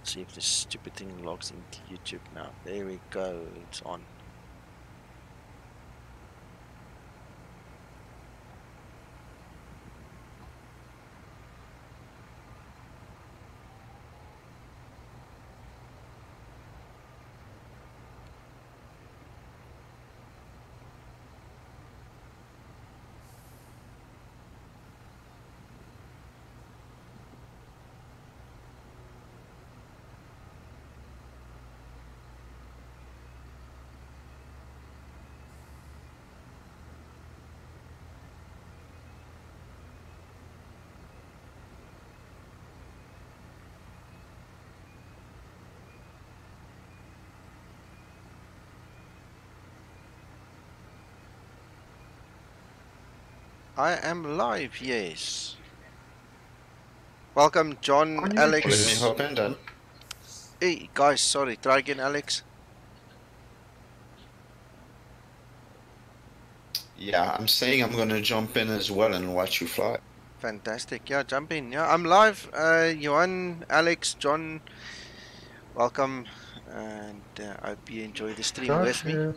See if this stupid thing logs into YouTube now. There we go, it's on. I am live, yes. Welcome, John, Alex. Let me hop in then. Hey, guys, sorry. Try again, Alex. Yeah, I'm saying I'm gonna jump in as well and watch you fly. Fantastic. Yeah, jump in. Yeah, I'm live. Johan, Alex, John, welcome. And I hope you enjoy the stream with me.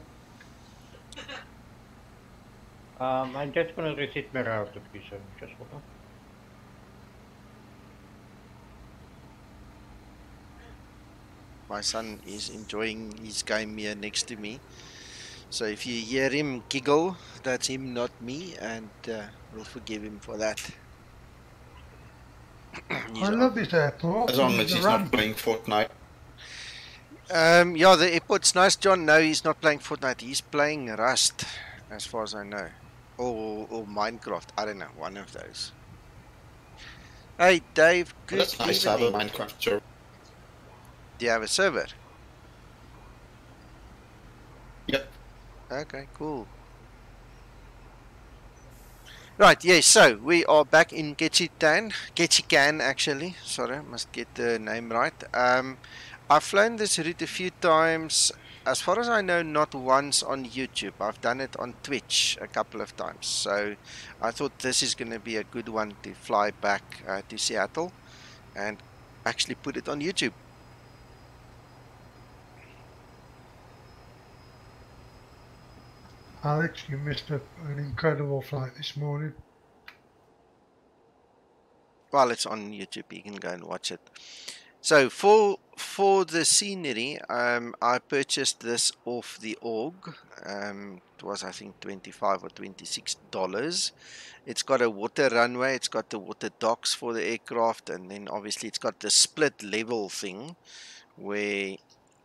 I'm just gonna reset my router, please. Just hold on. My son is enjoying his game here next to me. So if you hear him giggle, that's him, not me, and we'll forgive him for that. I love this airport. As long as he's not playing Fortnite. Yeah, the airport's nice, John. No, he's not playing Fortnite. He's playing Rust, as far as I know. Or Minecraft. I don't know. One of those. Hey, Dave. Good That's nice to have a Minecraft server. Do you have a server? Yep. Okay, cool. Right, yes, so we are back in Ketchikan actually. Sorry, I must get the name right. I've flown this route a few times. As far as I know, not once on YouTube. I've done it on Twitch a couple of times. So I thought this is going to be a good one to fly back to Seattle and actually put it on YouTube. Alex, you missed an incredible flight this morning. Well, it's on YouTube. You can go and watch it. So for the scenery, I purchased this off the org. It was, I think, $25 or $26. It's got a water runway. It's got the water docks for the aircraft, and then obviously it's got the split level thing where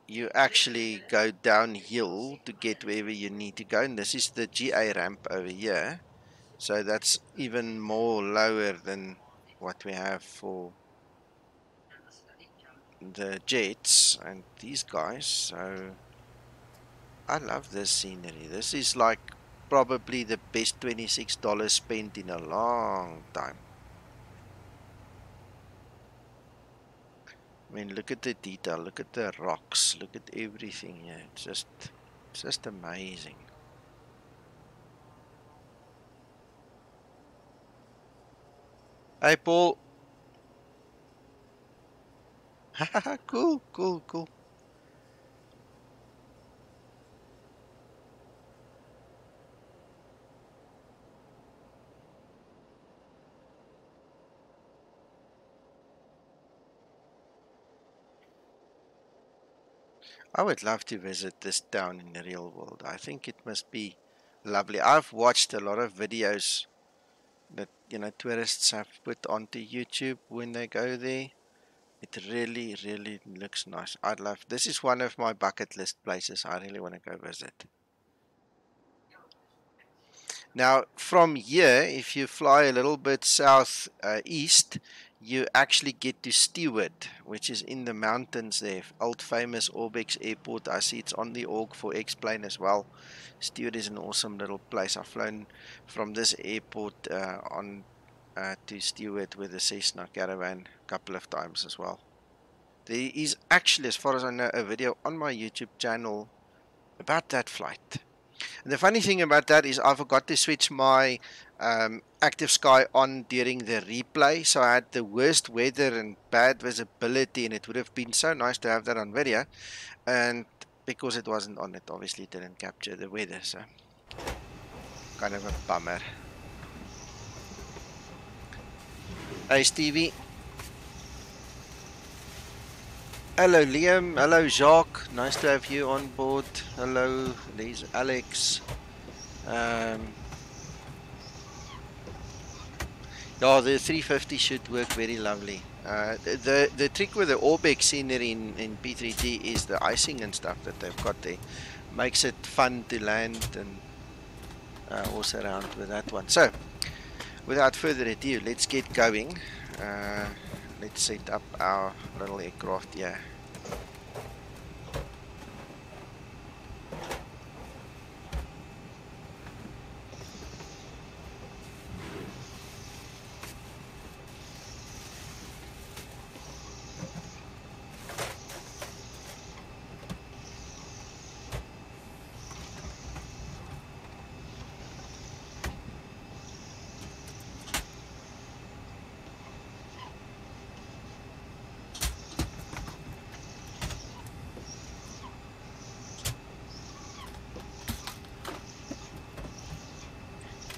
you actually go downhill to get wherever you need to go. And this is the GA ramp over here. So that's even more lower than what we have for the jets and these guys. So I love this scenery. This is like probably the best $26 spent in a long time. I mean, look at the detail, look at the rocks, look at everything here. It's just amazing. Hey, Paul. Cool. I would love to visit this town in the real world. I think it must be lovely. I've watched a lot of videos that, you know, tourists have put onto YouTube when they go there. It really looks nice. I'd love. This is one of my bucket list places I really want to go visit. Now, from here, if you fly a little bit south east, you actually get to Stewart, which is in the mountains there. Old famous Orbex Airport. I see it's on the org for X-Plane as well. Stewart is an awesome little place. I've flown from this airport on to Stewart with the Cessna Caravan a couple of times as well. There is actually, as far as I know, a video on my YouTube channel about that flight. And the funny thing about that is I forgot to switch my active sky on during the replay, so I had the worst weather and bad visibility, and it would have been so nice to have that on video, and because it wasn't on, it obviously didn't capture the weather, so kind of a bummer. Hey Stevie. Hello Liam, hello Jacques, nice to have you on board. Hello, there's Alex. Yeah, the 350 should work very lovely. The trick with the Orbeck scenery in P3D is the icing and stuff that they've got there. Makes it fun to land and also around with that one. So, without further ado, let's get going. Let's set up our little aircraft here.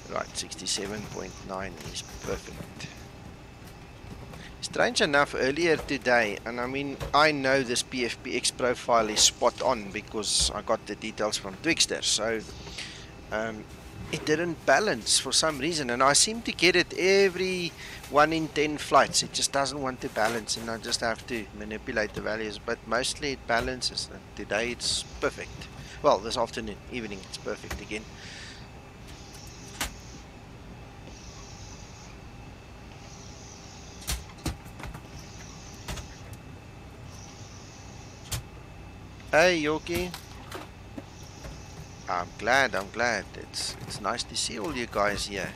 Right, 67.9 is perfect. Strange enough, earlier today, and I mean, I know this PFPX profile is spot on because I got the details from Twixter, so it didn't balance for some reason, and I seem to get it every 1 in 10 flights. It just doesn't want to balance, and I just have to manipulate the values, but mostly it balances, and today it's perfect. Well, this afternoon, evening, it's perfect again. Hey Yoki, I'm glad. It's nice to see all you guys here.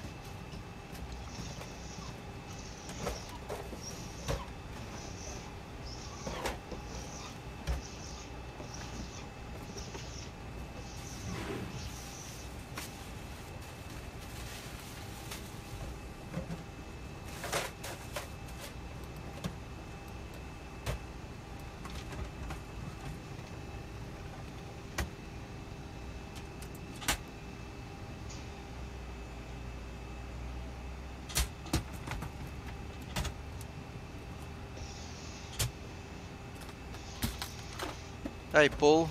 Hey Paul.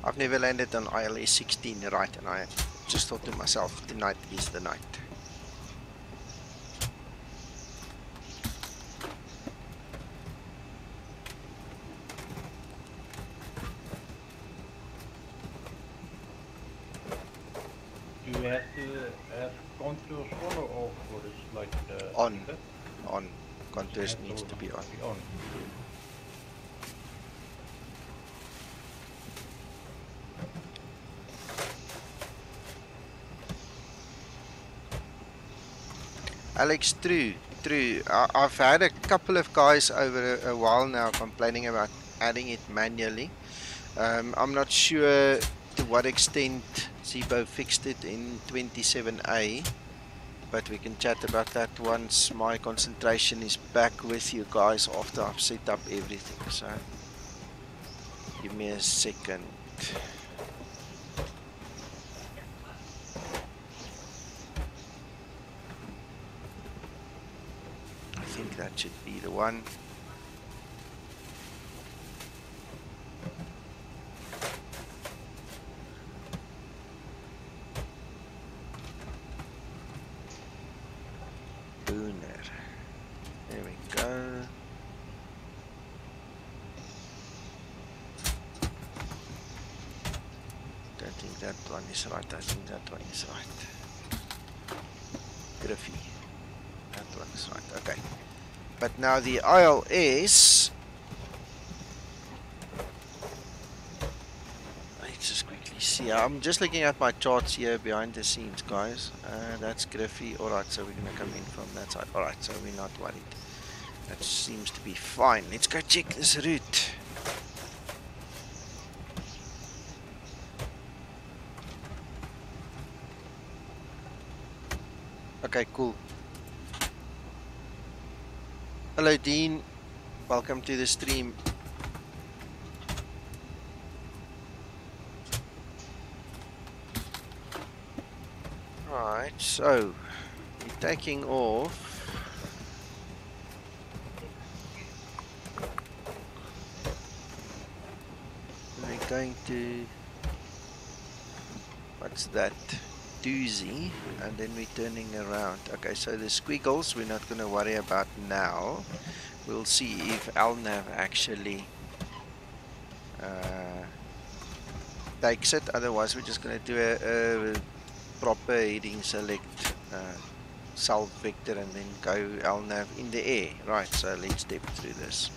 I've never landed on ILS 16 right, and I just thought to myself, tonight is the night. Do you have to have contours on or off for this, like On. On. Contours needs to be on. Alex, true. I've had a couple of guys over a while now complaining about adding it manually. I'm not sure to what extent Zibo fixed it in 27A, but we can chat about that once my concentration is back with you guys after I've set up everything. So give me a second. I think that should be the one. Booner. There we go. Don't think that one is right. I think that one is right. Griffy. That one is right. Okay. But now the ILS. Let's just quickly see. I'm just looking at my charts here behind the scenes, guys. That's Griffy. Alright, so we're going to come in from that side. Alright, so we're not worried. That seems to be fine. Let's go check this route. Okay, cool. Hello, Dean. Welcome to the stream. Right, so we're taking off. We're going to, what's that? Doozy, and then we're turning around. Okay, so the squiggles we're not going to worry about now. We'll see if LNAV actually takes it. Otherwise, we're just going to do a proper heading select self vector and then go LNAV in the air. Right, so let's step through this.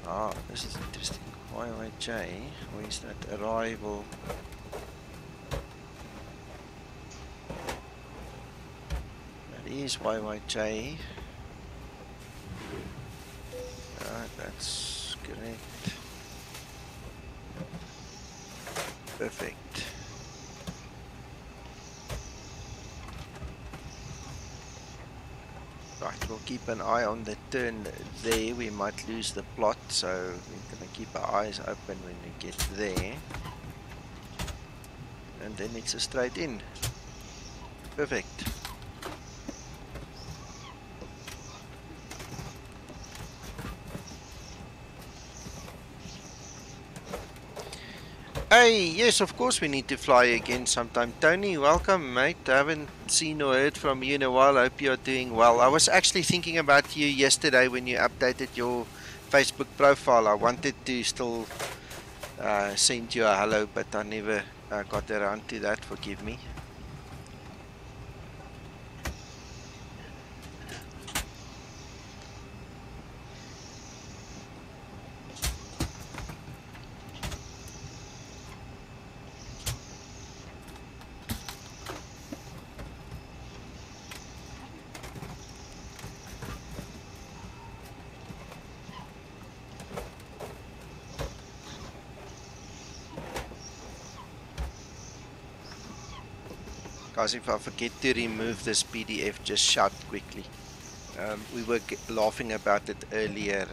Ah, this is interesting. YYJ, where's that arrival? That is YYJ. That's correct. Perfect. Right, we'll keep an eye on the turn there. We might lose the plot, so we're going to keep our eyes open when we get there. And then it's a straight in. Perfect. Hey, yes, of course we need to fly again sometime. Tony, welcome, mate. I haven't seen or heard from you in a while. I hope you're doing well. I was actually thinking about you yesterday when you updated your Facebook profile. I wanted to still send you a hello, but I never got around to that. Forgive me. Guys, if I forget to remove this PDF, just shout quickly. We were laughing about it earlier.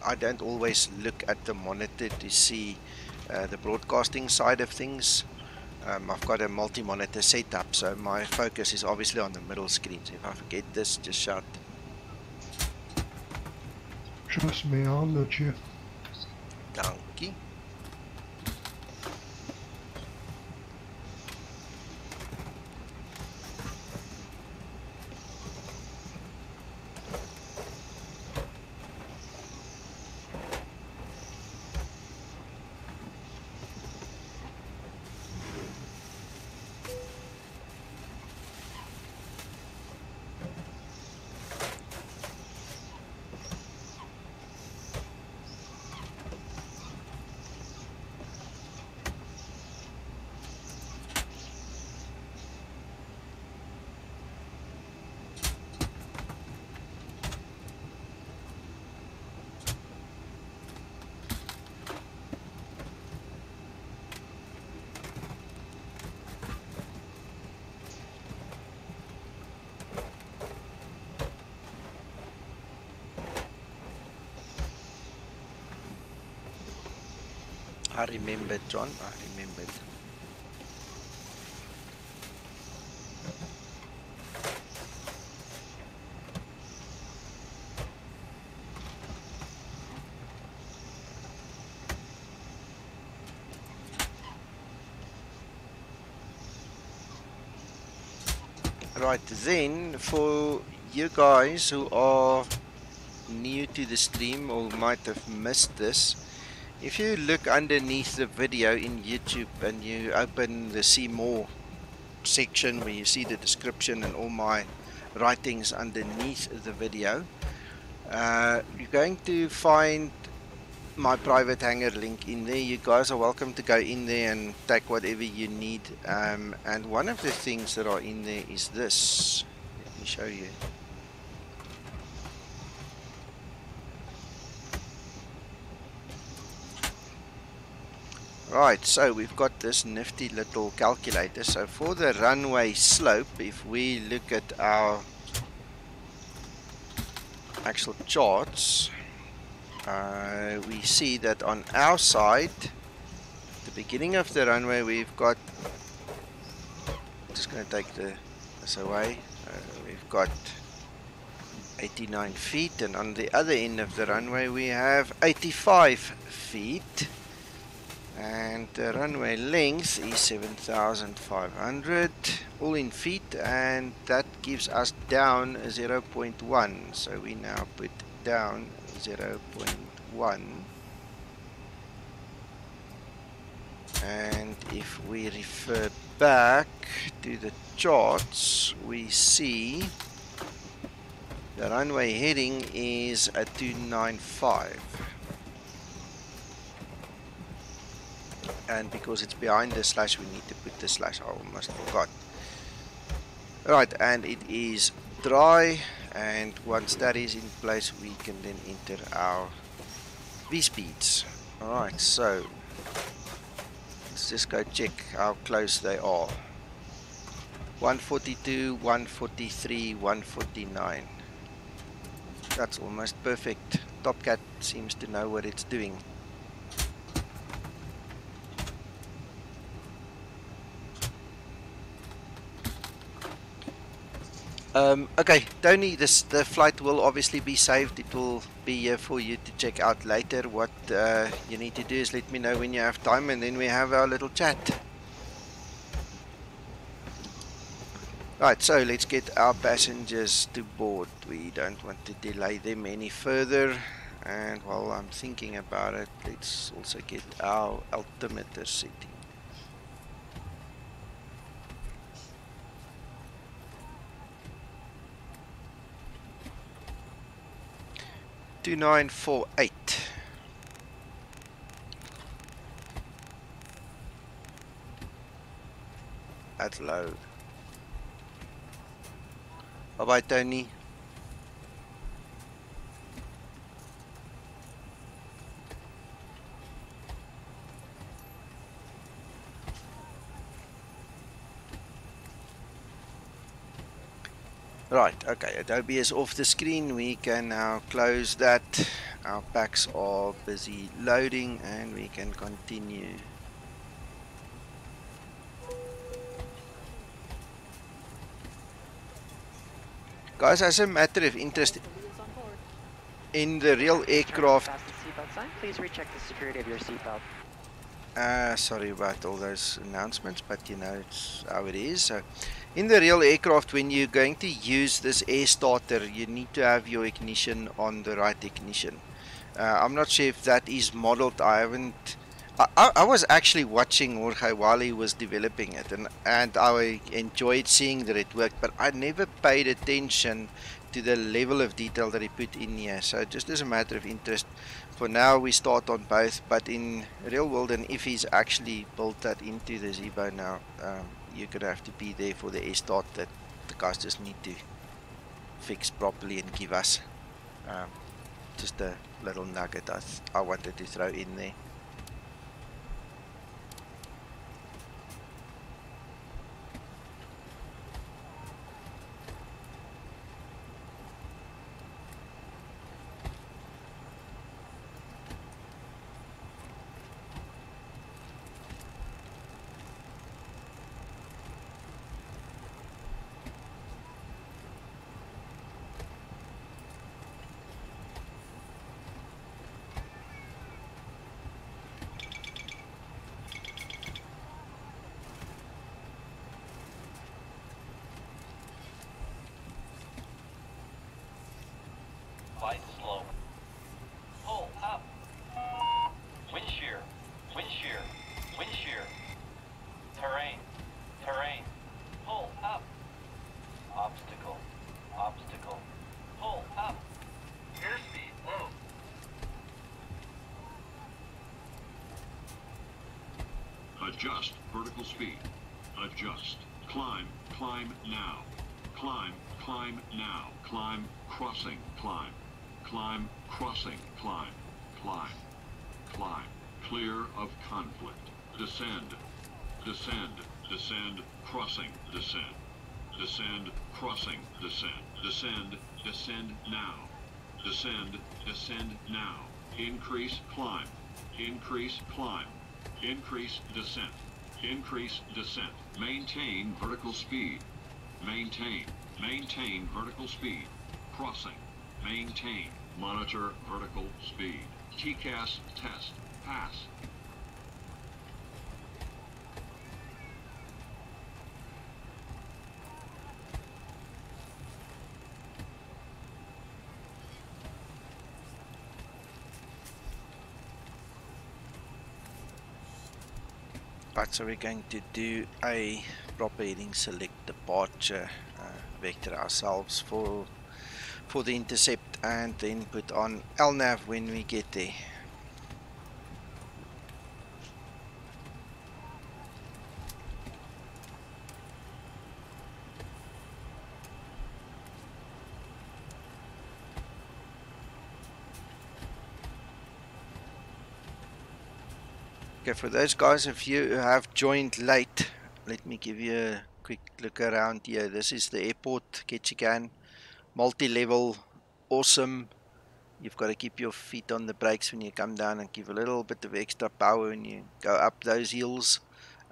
I don't always look at the monitor to see the broadcasting side of things. I've got a multi-monitor setup, so my focus is obviously on the middle screen. So if I forget this, just shout. Trust me, I'll nudge you. Dankie. I remembered, John. I remembered. Right, then for you guys who are new to the stream or might have missed this, if you look underneath the video in YouTube and you open the See More section where you see the description and all my writings underneath the video, you're going to find my private hangar link in there. You guys are welcome to go in there and take whatever you need, and one of the things that are in there is this. Let me show you. Right, so we've got this nifty little calculator. So for the runway slope, if we look at our actual charts, we see that on our side, the beginning of the runway, we've got, just going to take this away, we've got 89 feet, and on the other end of the runway we have 85 feet, and the runway length is 7,500 all in feet, and that gives us down 0.1. so we now put down 0.1, and if we refer back to the charts, we see the runway heading is a 295, and because it's behind the slash we need to put the slash. I almost forgot. Right, and it is dry, and once that is in place we can then enter our V speeds. Alright, so let's just go check how close they are. 142, 143, 149. That's almost perfect. Top Cat seems to know what it's doing. Okay, Tony, the flight will obviously be saved. It will be here for you to check out later. What you need to do is let me know when you have time, and then we have our little chat. Right, so let's get our passengers to board. We don't want to delay them any further. And while I'm thinking about it, let's also get our altimeter setting. Two 2948. That's low. Bye bye, Tony. Right, okay, Adobe is off the screen. We can now close that. Our packs are busy loading and we can continue. Guys, as a matter of interest, in the real aircraft... Please recheck the security of your seatbelt. Sorry about all those announcements, but you know, it's how it is. So, in the real aircraft, when you're going to use this air starter, you need to have your ignition on the right ignition. I'm not sure if that is modeled. I haven't... I was actually watching Jorge while he was developing it, and I enjoyed seeing that it worked, but I never paid attention to the level of detail that he put in here. So just as a matter of interest, for now we start on both, but in real world, and if he's actually built that into the Zibo now, you're going to have to be there for the air start that the guys just need to fix properly and give us. Just a little nugget I wanted to throw in there. Adjust vertical speed. Adjust. Climb. Climb now. Climb. Climb now. Climb. Crossing. Climb. Climb. Crossing. Climb. Climb. Climb. Clear of conflict. Descend. Descend. Descend. Crossing. Descend. Descend. Crossing. Descend. Descend. Descend now. Descend. Descend now. Increase climb. Increase climb. Increase descent. Increase descent. Maintain vertical speed. Maintain. Maintain vertical speed. Crossing. Maintain. Monitor vertical speed. TCAS test. Pass. Right, so we're going to do a proper heading select departure vector ourselves for the intercept, and then put on LNAV when we get there. Okay, for those guys, if you have joined late, let me give you a quick look around here. This is the airport, Ketchikan, multi-level, awesome. You've got to keep your feet on the brakes when you come down and give a little bit of extra power when you go up those hills.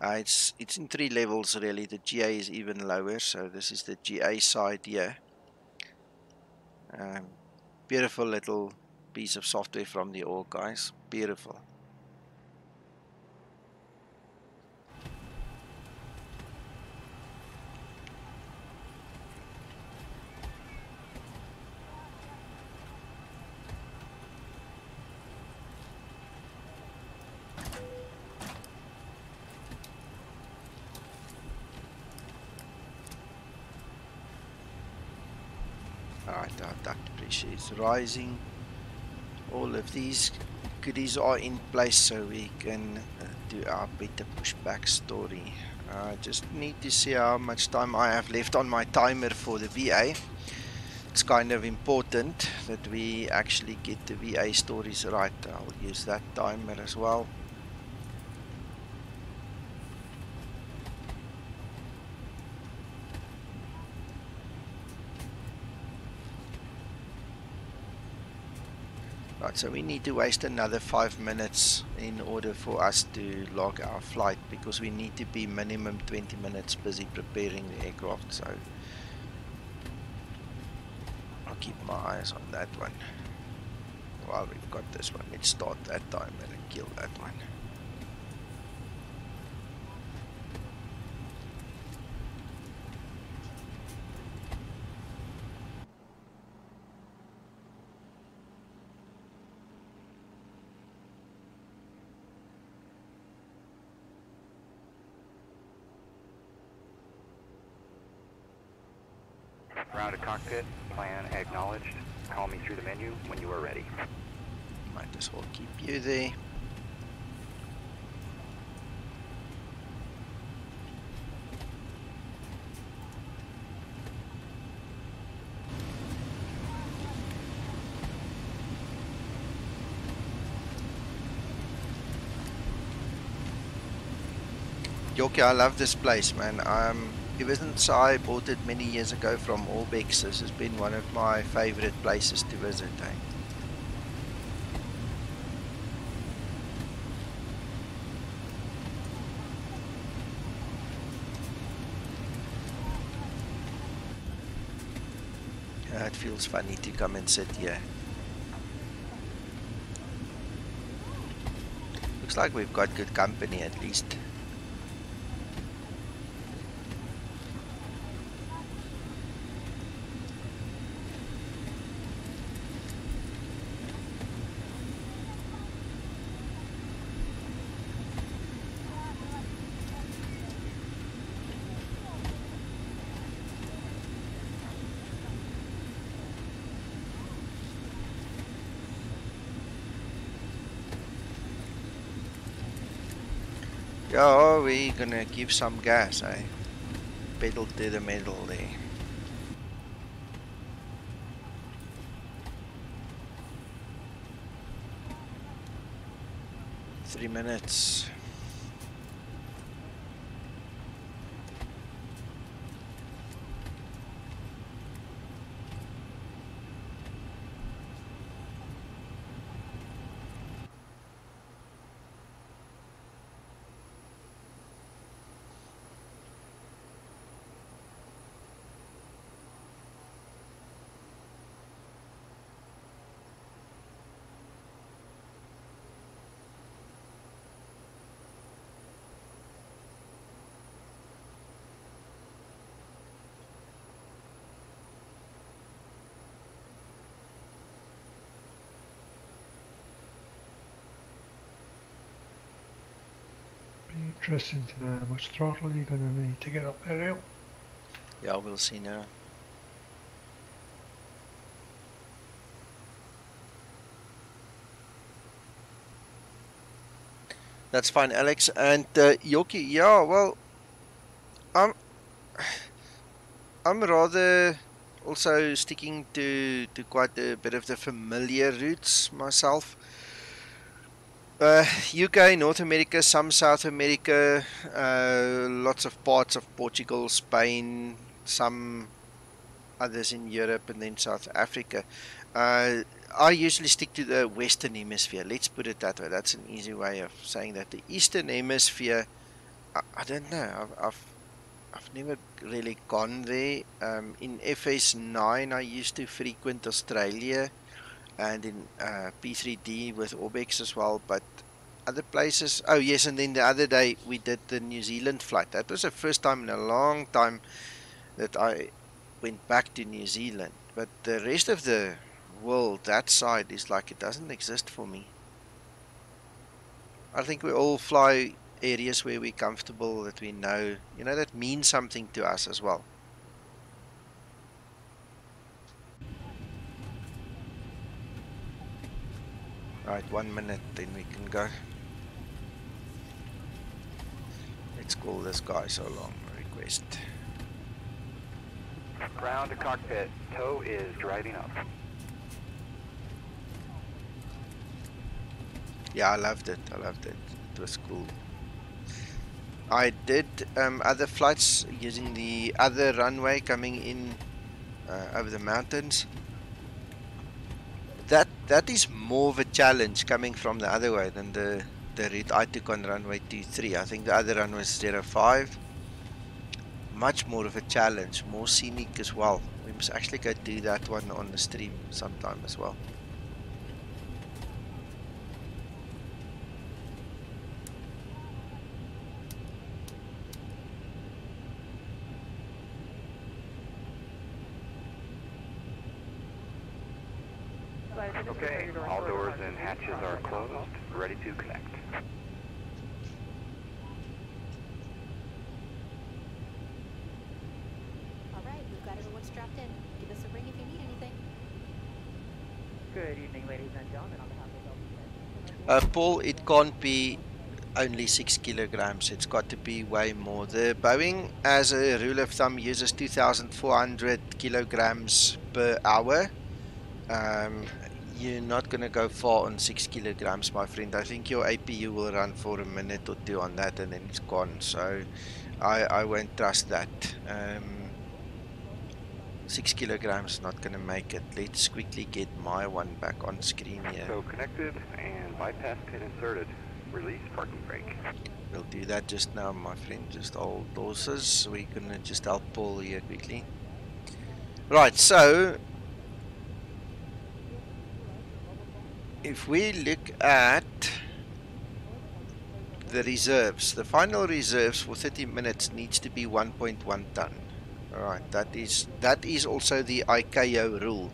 It's in 3 levels really. The GA is even lower, so this is the GA side here. Beautiful little piece of software from the org, guys. Beautiful. Alright, our duct pressure is rising. All of these goodies are in place so we can do our better pushback story. I just need to see how much time I have left on my timer for the VA. It's kind of important that we actually get the VA stories right. I'll use that timer as well. Right, so we need to waste another 5 minutes in order for us to log our flight, because we need to be minimum 20 minutes busy preparing the aircraft. So I'll keep my eyes on that one. While we've got this one, let's start that timer and kill that one. Round to cockpit, plan acknowledged. Call me through the menu when you are ready. Might as well keep you there. Yoki, I love this place, man. Ever since I bought it many years ago from Orbex, this has been one of my favorite places to visit. It feels funny to come and sit here. Looks like we've got good company at least. Yeah, we're gonna give some gas, eh? Pedal to the metal there. Three minutes. Be interesting to know how much throttle you're going to need to get up that hill. Yeah, we'll see now. That's fine, Alex. And Yoki, yeah, well, I'm rather also sticking to quite a bit of the familiar routes myself. UK, North America, some South America, lots of parts of Portugal, Spain, some others in Europe, and then South Africa. I usually stick to the Western Hemisphere. Let's put it that way. That's an easy way of saying that. The Eastern Hemisphere, I don't know. I've never really gone there. In FS9, I used to frequent Australia, and in P3D with Orbex as well, but other places, oh yes, and then the other day we did the New Zealand flight. That was the first time in a long time that I went back to New Zealand, but the rest of the world, that side, is like it doesn't exist for me. I think we all fly areas where we're comfortable, that we know, you know, that means something to us as well. Right, 1 minute, then we can go. Let's call this guy so long. Request. Ground to cockpit. Tow is driving up. Yeah, I loved it. It was cool. I did other flights using the other runway coming in over the mountains. That is more of a challenge coming from the other way than the route I took on runway 23. I think the other runway is 05. Much more of a challenge, more scenic as well. We must actually go do that one on the stream sometime as well. Okay, all doors and hatches are closed, ready to connect. Alright, we've got everyone strapped in. Give us a ring if you need anything. Good evening, ladies and gentlemen. On behalf of Paul, it can't be only 6 kilograms. It's got to be way more. The Boeing, as a rule of thumb, uses 2,400 kilograms per hour. You're not going to go far on 6 kilograms, my friend. I think your APU will run for a minute or two on that and then it's gone. So I won't trust that. 6 kilograms not going to make it. Let's quickly get my one back on screen here. So connected and bypass pin inserted. Release parking brake. We'll do that just now, my friend. Just hold horses. We're going to just help Paul here quickly. Right, so if we look at the reserves, the final reserves for 30 minutes needs to be 1.1 ton. Alright, that is also the ICAO rule.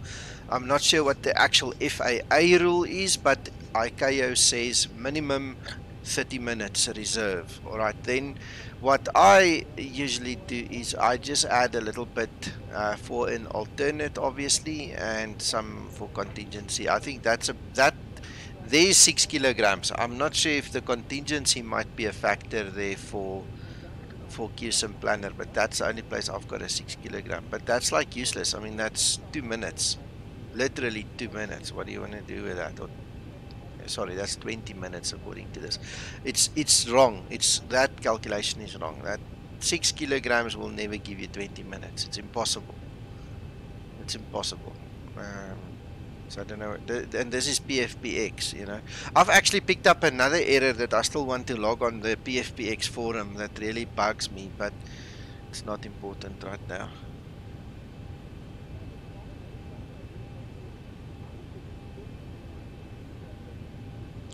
I'm not sure what the actual FAA rule is, but ICAO says minimum 30 minutes reserve. Alright, then what I usually do is I just add a little bit for an alternate, obviously, and some for contingency. I think that There's 6 kilograms. I'm not sure if the contingency might be a factor there for QSIM planner, but that's the only place I've got a 6 kilogram. But that's like useless. I mean, that's 2 minutes. Literally 2 minutes. What do you want to do with that? Or, sorry, that's 20 minutes according to this. It's wrong. That calculation is wrong. That 6 kilograms will never give you 20 minutes. It's impossible. It's impossible. So I don't know. And this is PFPX, you know. I've actually picked up another error that I still want to log on the PFPX forum that really bugs me, but it's not important right now.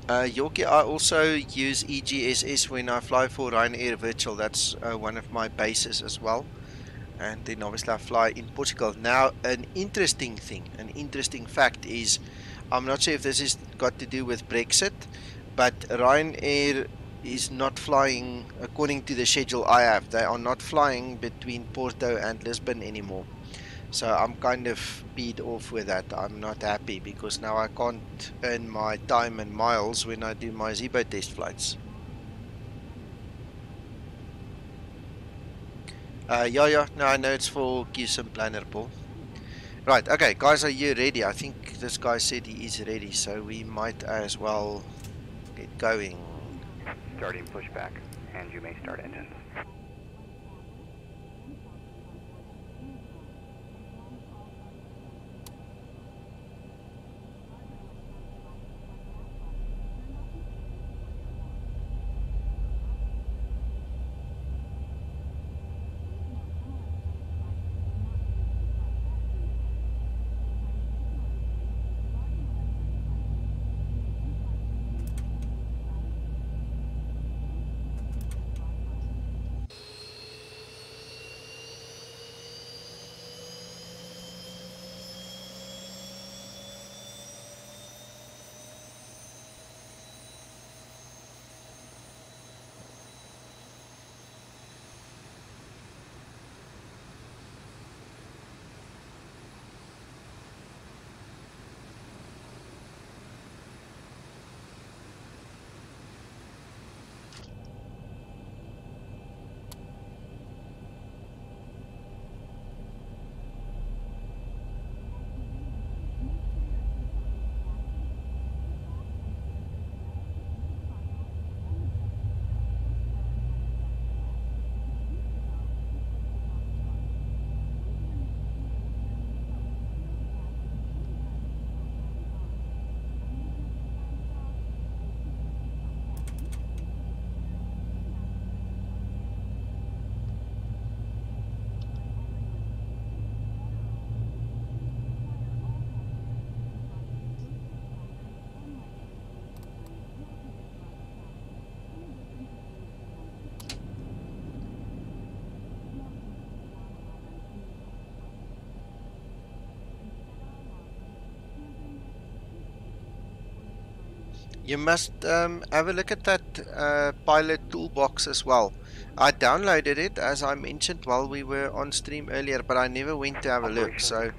Yorkie, I also use EGSS when I fly for Ryanair Virtual. That's one of my bases as well. And then obviously I fly in Portugal. Now, an interesting fact is, I'm not sure if this has got to do with Brexit, but Ryanair is not flying, according to the schedule I have, they are not flying between Porto and Lisbon anymore. So I'm kind of peed off with that. I'm not happy because now I can't earn my time and miles when I do my Zibo test flights. Yeah, no, I know it's for QSIM planner, Paul. Right, okay, guys, are you ready? I think this guy said he is ready, so we might as well get going. Starting pushback, and you may start engines. You must have a look at that pilot toolbox as well. I downloaded it, as I mentioned, while we were on stream earlier, but I never went to have a look. So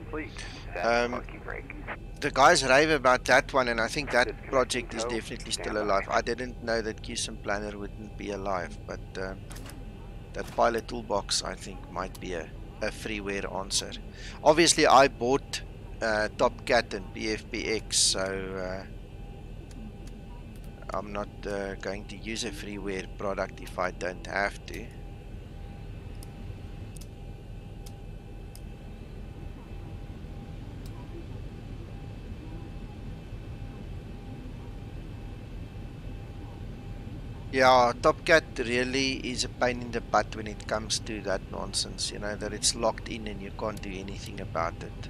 the guys rave about that one, and I think that project is definitely still alive. I didn't know that QSIM Planner wouldn't be alive, but that pilot toolbox, I think, might be a freeware answer. Obviously, I bought TopCat and PFPX, so I'm not going to use a freeware product if I don't have to. Yeah, TopCat really is a pain in the butt when it comes to that nonsense, you know, that it's locked in and you can't do anything about it.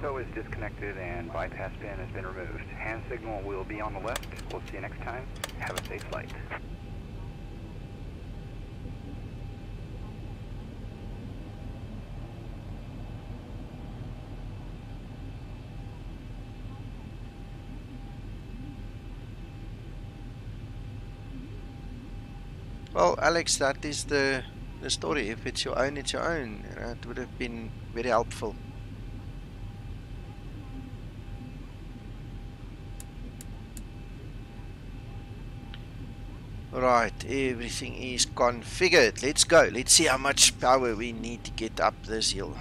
Tow is disconnected and bypass pin has been removed. Hand signal will be on the left. We'll see you next time. Have a safe flight. Well, Alex, that is the the story. If it's your own, it's your own. You know, it would have been very helpful. Right, everything is configured. Let's go. Let's see how much power we need to get up this hill.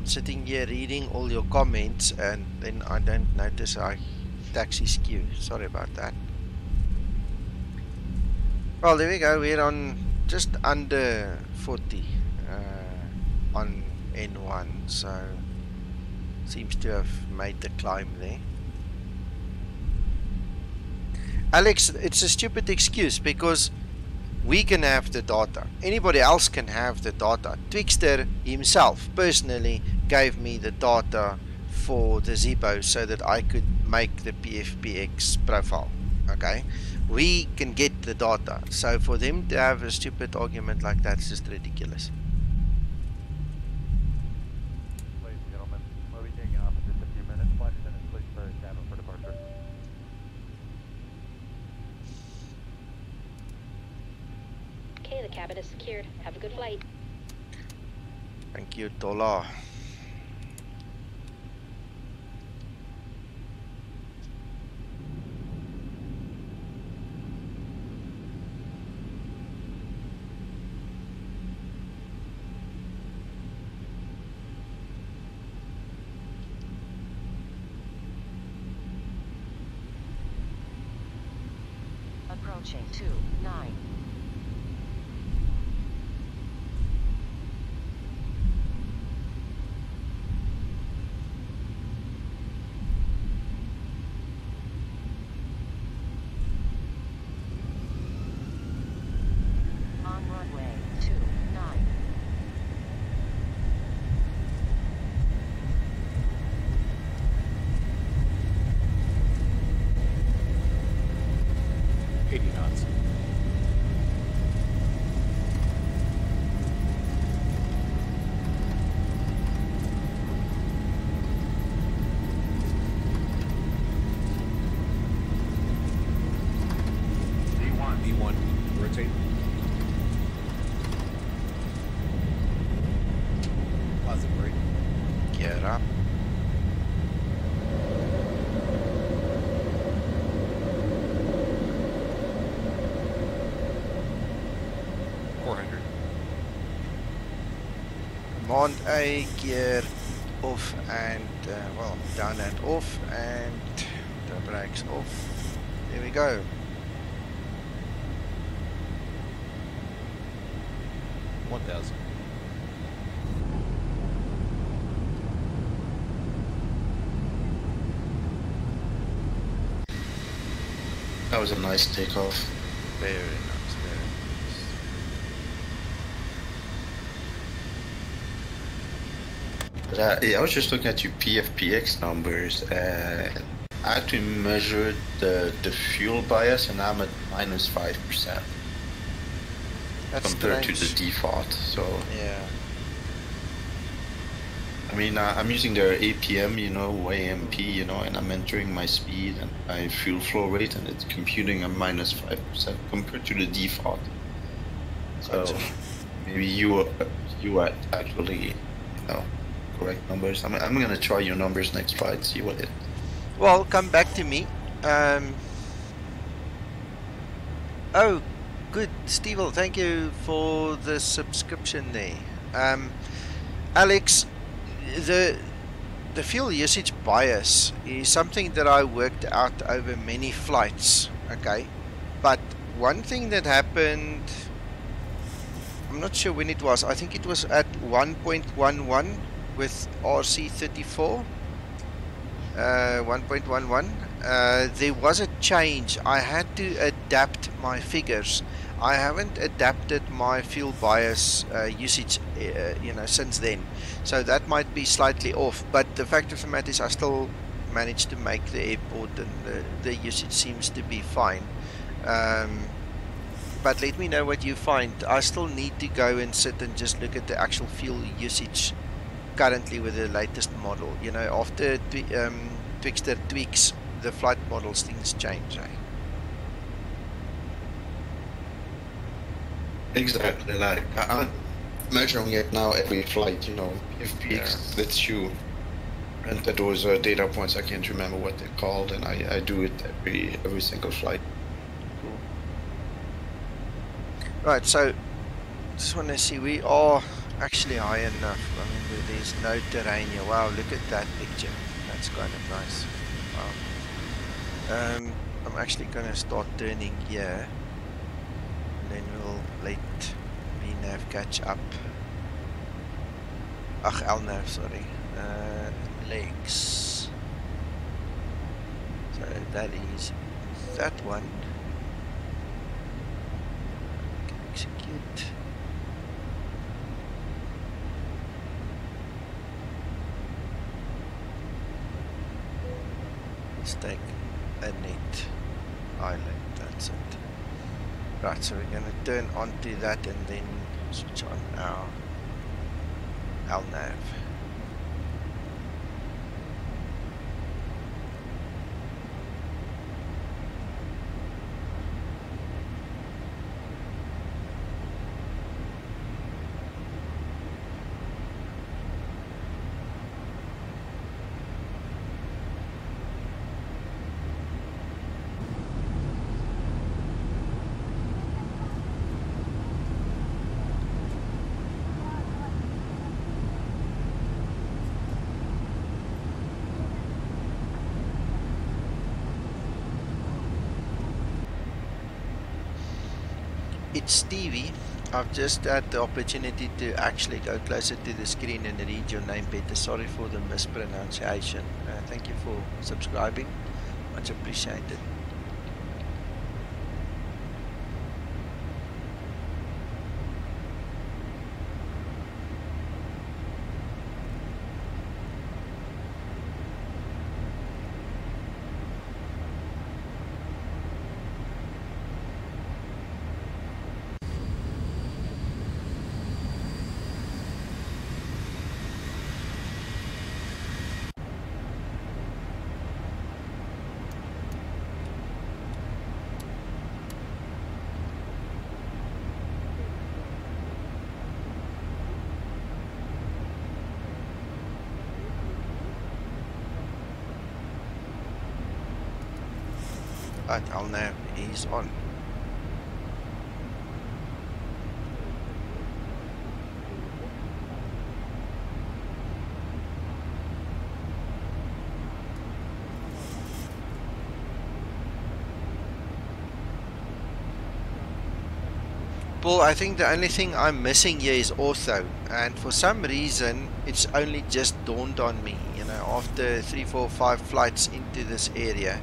Sitting here reading all your comments and then I don't notice I taxi skew. Sorry about that. Well, there we go. We're on just under 40 on N1, so seems to have made the climb there. Alex, it's a stupid excuse because we can have the data. Anybody else can have the data. Twixter himself personally gave me the data for the Zibo so that I could make the PFPX profile. Okay, we can get the data. So for them to have a stupid argument like that is just ridiculous. Ladies and gentlemen, we'll be taking off in just a few minutes. Flight attendants, please prepare stand for departure. Okay, the cabin is secured. Have a good flight. Thank you, Tola. Approaching 29. On runway 29. knots. V1, rotate. Positive brake. Get up. Command A, gear off and, well, down and off, and the brakes off. There we go. $1,000. That was a nice takeoff. Very nice, very nice. But, yeah, I was just looking at your PFPX numbers. I had to measure the fuel bias, and I'm at -5%. That's compared to the strange. default. So Yeah. I mean, I'm using their APM, you know, AMP, you know, and I'm entering my speed and my fuel flow rate, and it's computing a -5% compared to the default. So Gotcha. maybe you actually, you No, correct numbers. I'm gonna try your numbers next flight, see what it. Well, come back to me. Oh, good, Steve. Thank you for the subscription there. Alex, the fuel usage bias is something that I worked out over many flights. Okay, but one thing that happened, I'm not sure when it was. I think it was at 1.11 with RC34. 1.11. There was a change. I had to adapt my figures. I haven't adapted my fuel bias usage, since then. So that might be slightly off. But the fact of the matter is, I still managed to make the airport, and the usage seems to be fine. But let me know what you find. I still need to go and sit and just look at the actual fuel usage currently with the latest model. After Twixter tweaks the flight models, things change. Exactly, like I'm measuring it now every flight, if peaks, that's you. And that was data points, I can't remember what they're called, and I do it every single flight. Cool. Right, so just want to see, we are actually high enough. I mean, there's no terrain here. Wow, look at that picture. That's kind of nice. Wow. I'm actually going to start turning here. And then we'll let VNav catch up. LNav, sorry. Legs. So that is that one. Execute. Let's take a net island, that's it. Right, so we're going to turn onto that and then switch on our LNav. It's Stevie. I've just had the opportunity to actually go closer to the screen and read your name better. Sorry for the mispronunciation. Thank you for subscribing. Much appreciated. Right, LNav is on. Paul, I think the only thing I'm missing here is ortho, and for some reason it's only just dawned on me, after 3, 4, 5 flights into this area.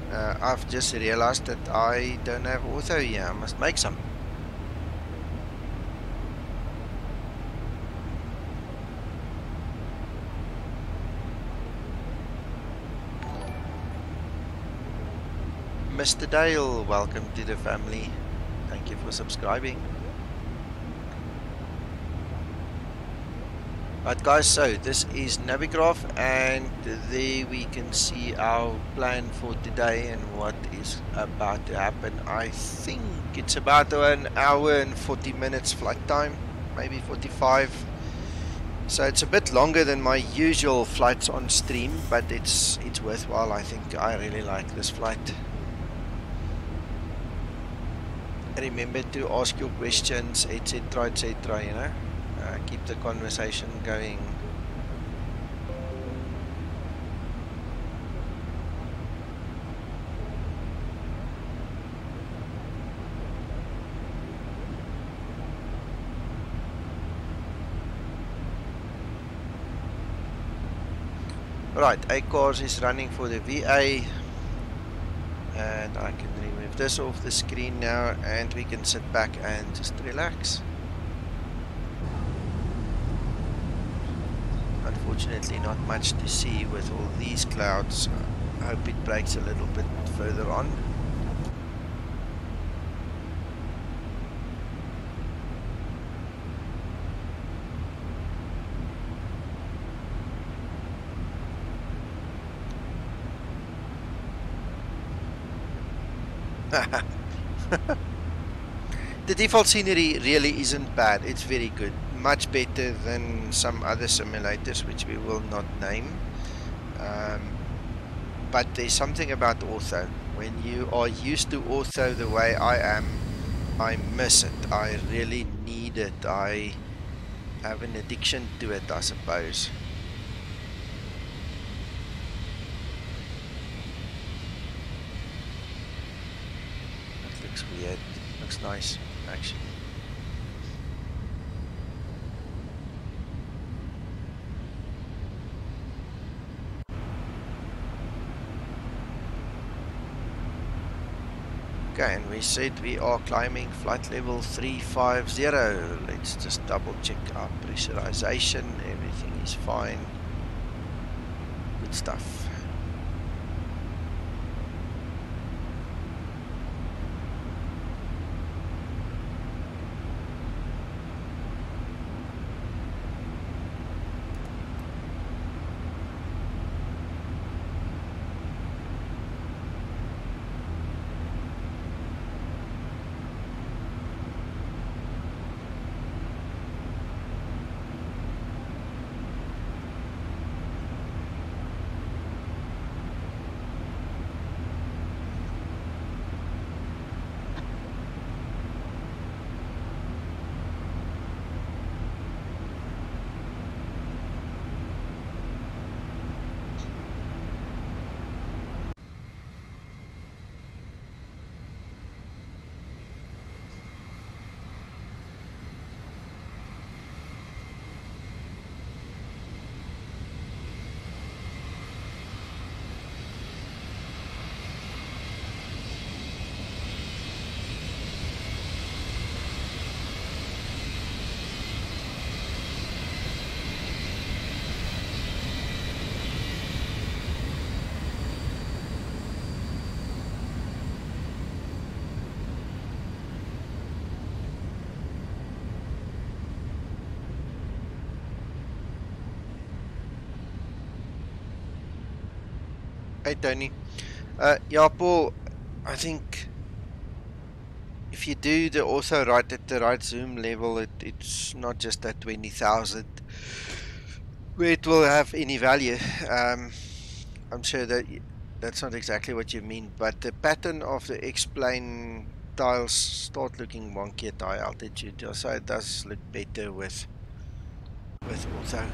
I've just realized that I don't have ortho here. I must make some. Mr. Dale, welcome to the family. Thank you for subscribing. Right guys, so this is Navigraph, and there we can see our plan for today and what is about to happen. I think it's about 1 hour and 40 minutes flight time, maybe 45. So it's a bit longer than my usual flights on stream, but it's worthwhile. I think I really like this flight. Remember to ask your questions, etc., etc., you know. Keep the conversation going. Right, ACARS is running for the VA, and I can remove this off the screen now, and we can sit back and just relax. Unfortunately, not much to see with all these clouds. I hope it breaks a little bit further on. The default scenery really isn't bad. It's very good. Much better than some other simulators, which we will not name. But there's something about ortho. When you are used to ortho the way I am, I miss it. I really need it. I have an addiction to it, I suppose. That looks weird. Looks nice, actually. Okay, and we said we are climbing flight level 350. Let's just double check our pressurization. Everything is fine. Good stuff. Hey Tony. Yeah, Paul, I think if you do the also right at the right zoom level, it's not just at 20,000 where it will have any value. I'm sure that that's not exactly what you mean, but the pattern of the X-plane tiles start looking wonky at high altitude, so it does look better with ortho.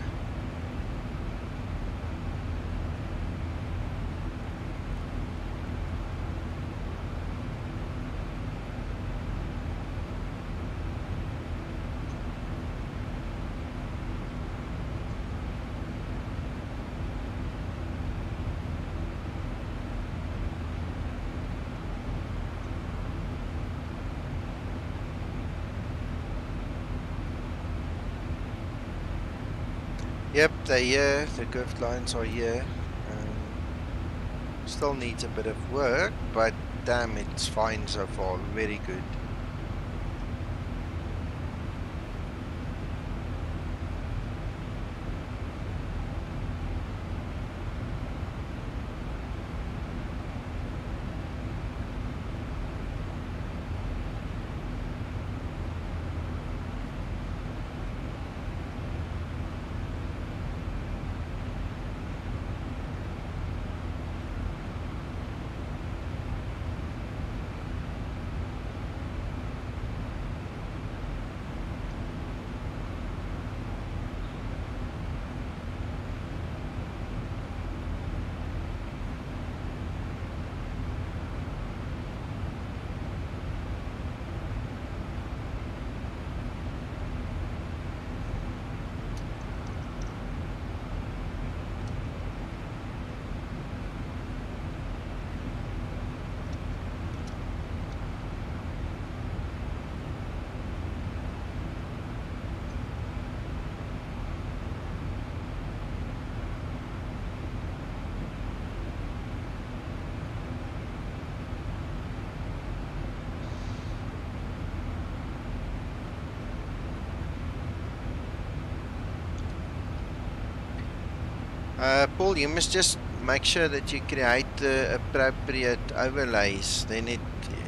Yep, they're here, the curved lines are here. Still needs a bit of work, but damn, it's fine so far, very good. Paul, you must just make sure that you create the appropriate overlays. Then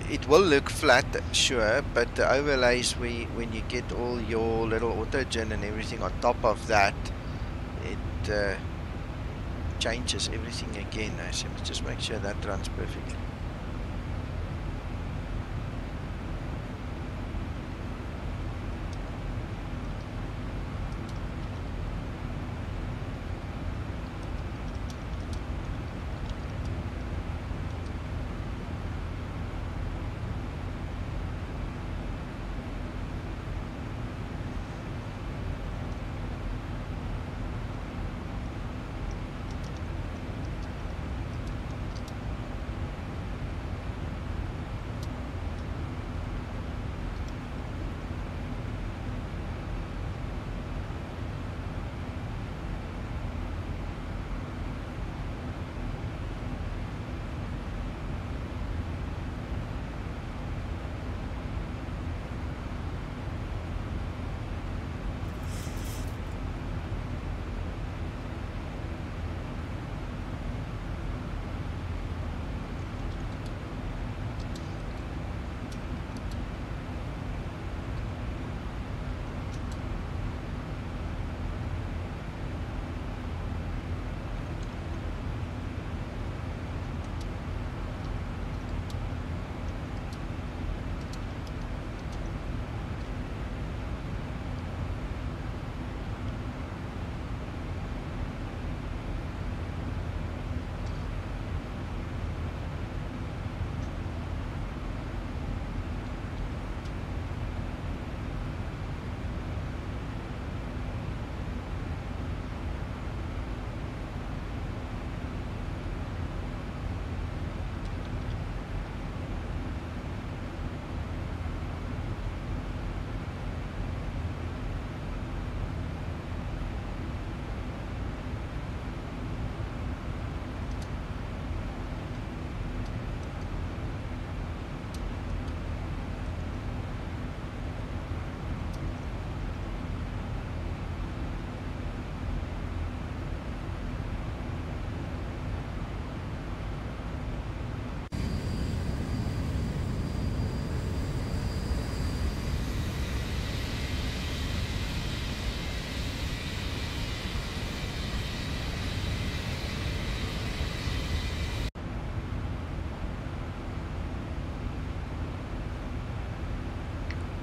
it will look flat, sure, but the overlays, when you get all your little autogen and everything on top of that, it changes everything again. So just make sure that runs perfectly.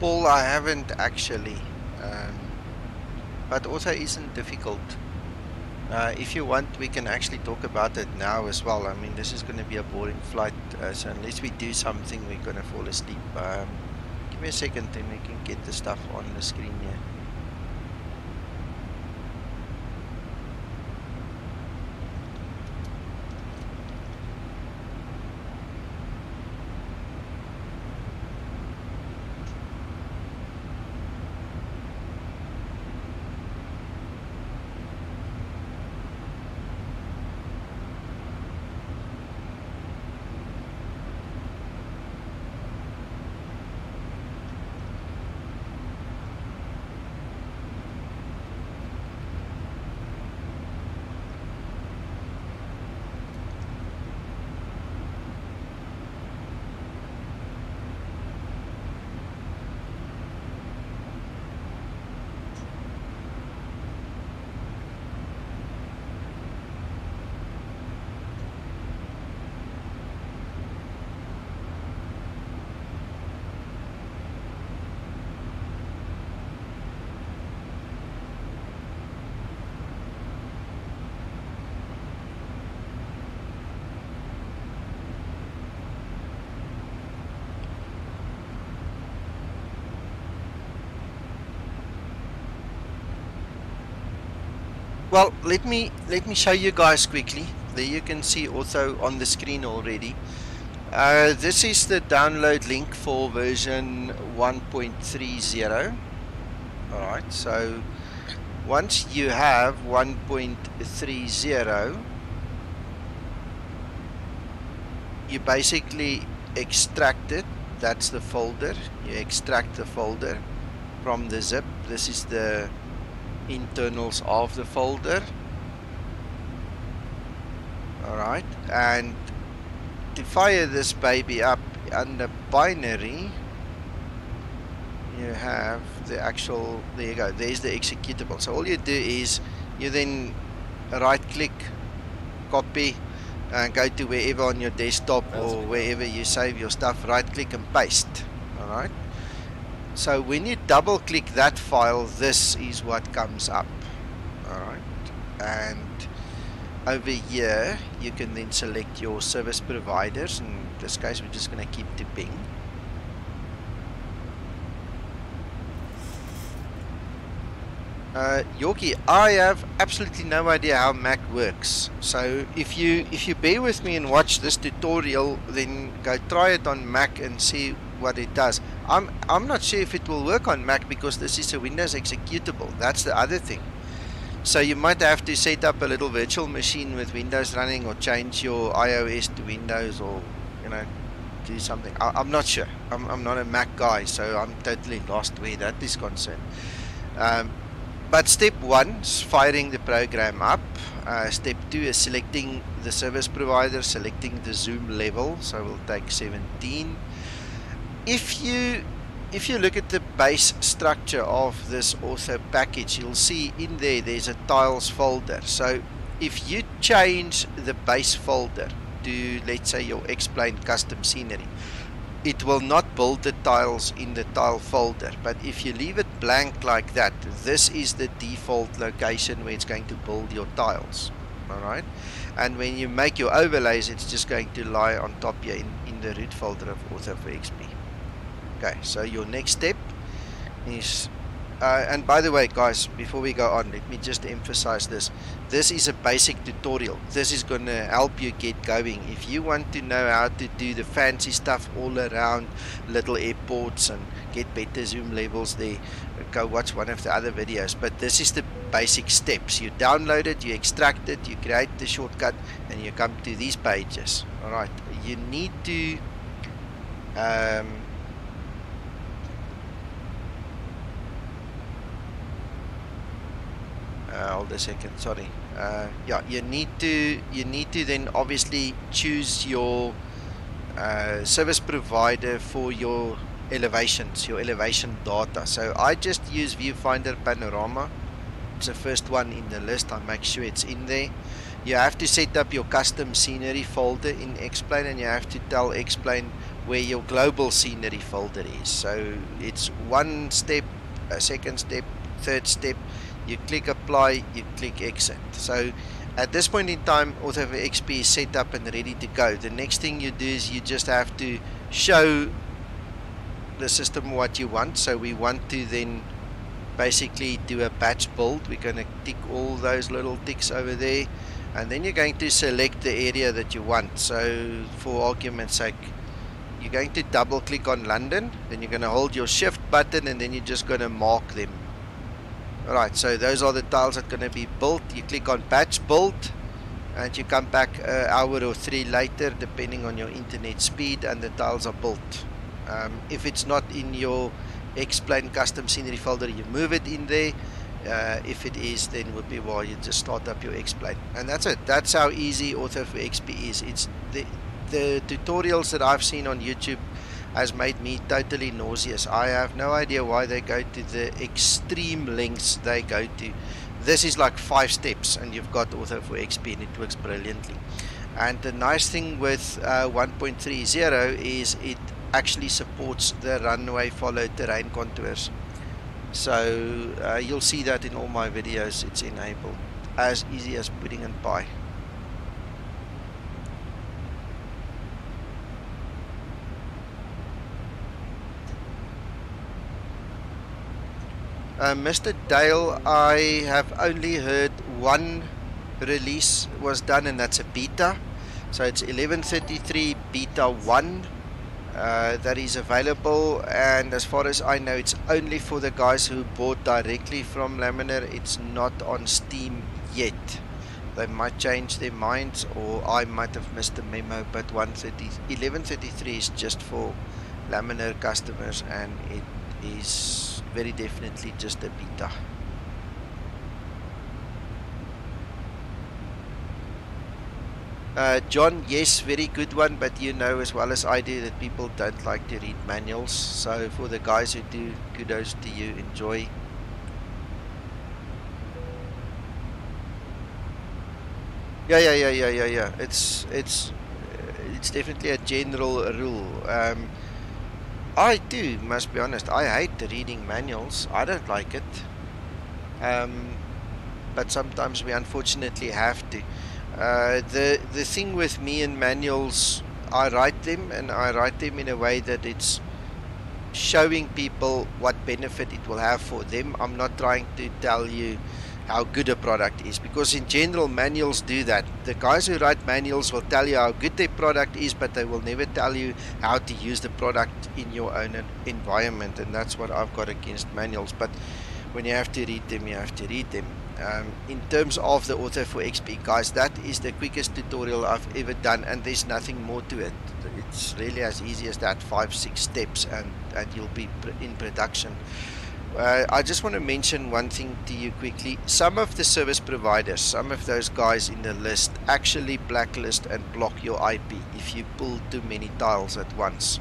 Paul, I haven't actually, but also isn't difficult. If you want, we can actually talk about it now as well. I mean, this is going to be a boring flight, so unless we do something, we're going to fall asleep. Give me a second, then we can get the stuff on the screen here. Well, let me show you guys quickly. There you can see also on the screen already. This is the download link for version 1.30. Alright, so once you have 1.30, you basically extract it. That's the folder. You extract the folder from the zip. This is the internals of the folder. Alright, and to fire this baby up under binary, you have the actual, there you go, there's the executable. So all you do is you then right click, copy, and go to wherever on your desktop or wherever you save your stuff, right click and paste. Alright, so when you double click that file, this is what comes up. Alright, and over here you can then select your service providers. In this case we're just going to keep to Bing. Yorkie, I have absolutely no idea how Mac works, so if you bear with me and watch this tutorial, then go try it on Mac and see what it does. I'm not sure if it will work on Mac because this is a Windows executable. That's the other thing. So you might have to set up a little virtual machine with Windows running, or change your iOS to Windows, or do something. I'm not sure. I'm not a Mac guy, so I'm totally lost where that is concerned. But step 1 is firing the program up. Step 2 is selecting the service provider, selecting the zoom level. So we'll take 17. If you look at the base structure of this author package, you'll see in there's a tiles folder. So if you change the base folder to, let's say, your explain custom scenery, it will not build the tiles in the tile folder. But if you leave it blank like that, this is the default location where it's going to build your tiles. Alright, and when you make your overlays, it's just going to lie on top here in the root folder of Author for XP. Okay, so your next step is, and by the way guys, before we go on, let me just emphasize this. This is a basic tutorial. This is going to help you get going. If you want to know how to do the fancy stuff all around little airports and get better zoom levels, there, go watch one of the other videos. But this is the basic steps. You download it, you extract it, you create the shortcut, and you come to these pages. Alright, you need to hold a second, sorry. Yeah, you need to then obviously choose your service provider for your elevations, your elevation data. So I just use Viewfinder Panorama. It's the first one in the list. I make sure it's in there. You have to set up your custom scenery folder in Explain, and you have to tell Explain where your global scenery folder is. So it's one step, a second step, third step. You click apply, you click exit. So at this point in time, Author for XP is set up and ready to go. The next thing you do is you just have to show the system what you want. So we want to then basically do a batch build. We're going to tick all those little ticks over there, and then you're going to select the area that you want. So for argument's sake, you're going to double click on London, then you're going to hold your shift button, and then you're just going to mark them. Alright, so those are the tiles that are going to be built. You click on batch build, and you come back an hour or 3 later, depending on your internet speed, and the tiles are built. If it's not in your Explain custom scenery folder, you move it in there. If it is, then would be why you just start up your Explain, and that's it. That's how easy Author for XP is. It's the tutorials that I've seen on YouTube has made me totally nauseous. I have no idea why they go to the extreme lengths they go to. This is like 5 steps and you've got Author for XP, and it works brilliantly. And the nice thing with 1.30 is it actually supports the runway follow terrain contours. So you'll see that in all my videos. It's enabled, as easy as pudding and pie. Mr. Dale, I have only heard one release was done, and that's a beta. So it's 11.33 beta 1 that is available, and as far as I know, it's only for the guys who bought directly from Laminar. It's not on Steam yet. They might change their minds, or I might have missed the memo, but 11.33 is just for Laminar customers, and it is very definitely just a beta. John, yes, very good one, but you know as well as I do that people don't like to read manuals. So for the guys who do, kudos to you. Enjoy. Yeah. It's definitely a general rule. I do, must be honest. I hate reading manuals. I don't like it. But sometimes we unfortunately have to. The thing with me and manuals, I write them, and I write them in a way that it's showing people what benefit it will have for them. I'm not trying to tell you how good a product is, because in general manuals do that. The guys who write manuals will tell you how good their product is, but they will never tell you how to use the product in your own environment, and that's what I've got against manuals. But when you have to read them, you have to read them. In terms of the Auto for XP, guys, that is the quickest tutorial I've ever done, and there's nothing more to it. It's really as easy as that, 5-6 steps, and you'll be in production. I just want to mention one thing to you quickly. Some of the service providers, some of those guys in the list actually blacklist and block your IP if you pull too many tiles at once.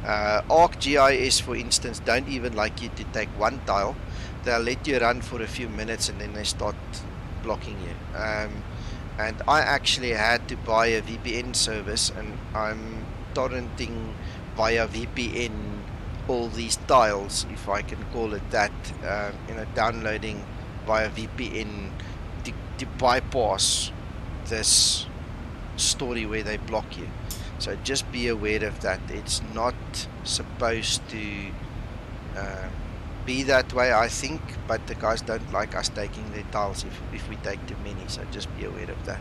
ArcGIS, for instance, don't even like you to take one tile. They'll let you run for a few minutes and then they start blocking you. And I actually had to buy a VPN service, and I'm torrenting via VPN all these tiles, if I can call it that, downloading via VPN to bypass this story where they block you. So just be aware of that. It's not supposed to be that way, I think, but the guys don't like us taking their tiles if we take too many, so just be aware of that.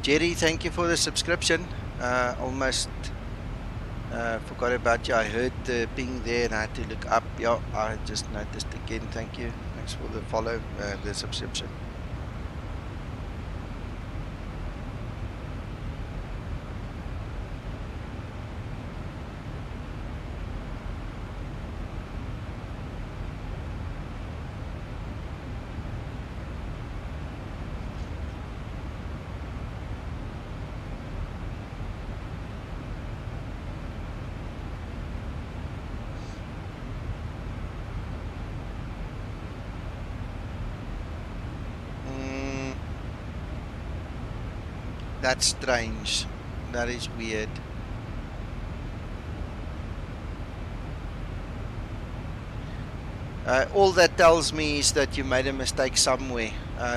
Jerry, thank you for the subscription. Almost forgot about you. I heard the ping there and I had to look up. Yeah, I just noticed again. Thank you. Thanks for the follow, the subscription. That's strange. That is weird. All that tells me is that you made a mistake somewhere.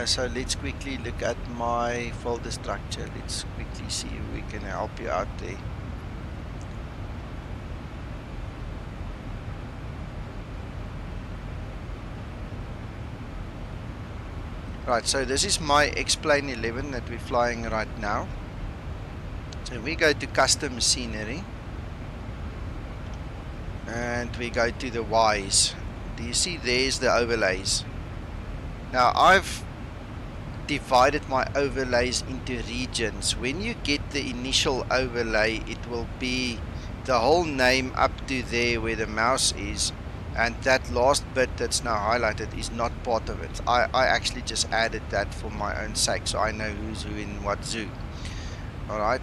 So let's quickly look at my folder structure. Let's quickly see if we can help you out there. Right, so this is my X-Plane 11 that we're flying right now. So we go to custom scenery and we go to the Ys. Do you see there's the overlays? Now I've divided my overlays into regions. When you get the initial overlay, it will be the whole name up to there where the mouse is, and that last bit that's now highlighted is not part of it. I actually just added that for my own sake, so I know who's who in what zoo. Alright,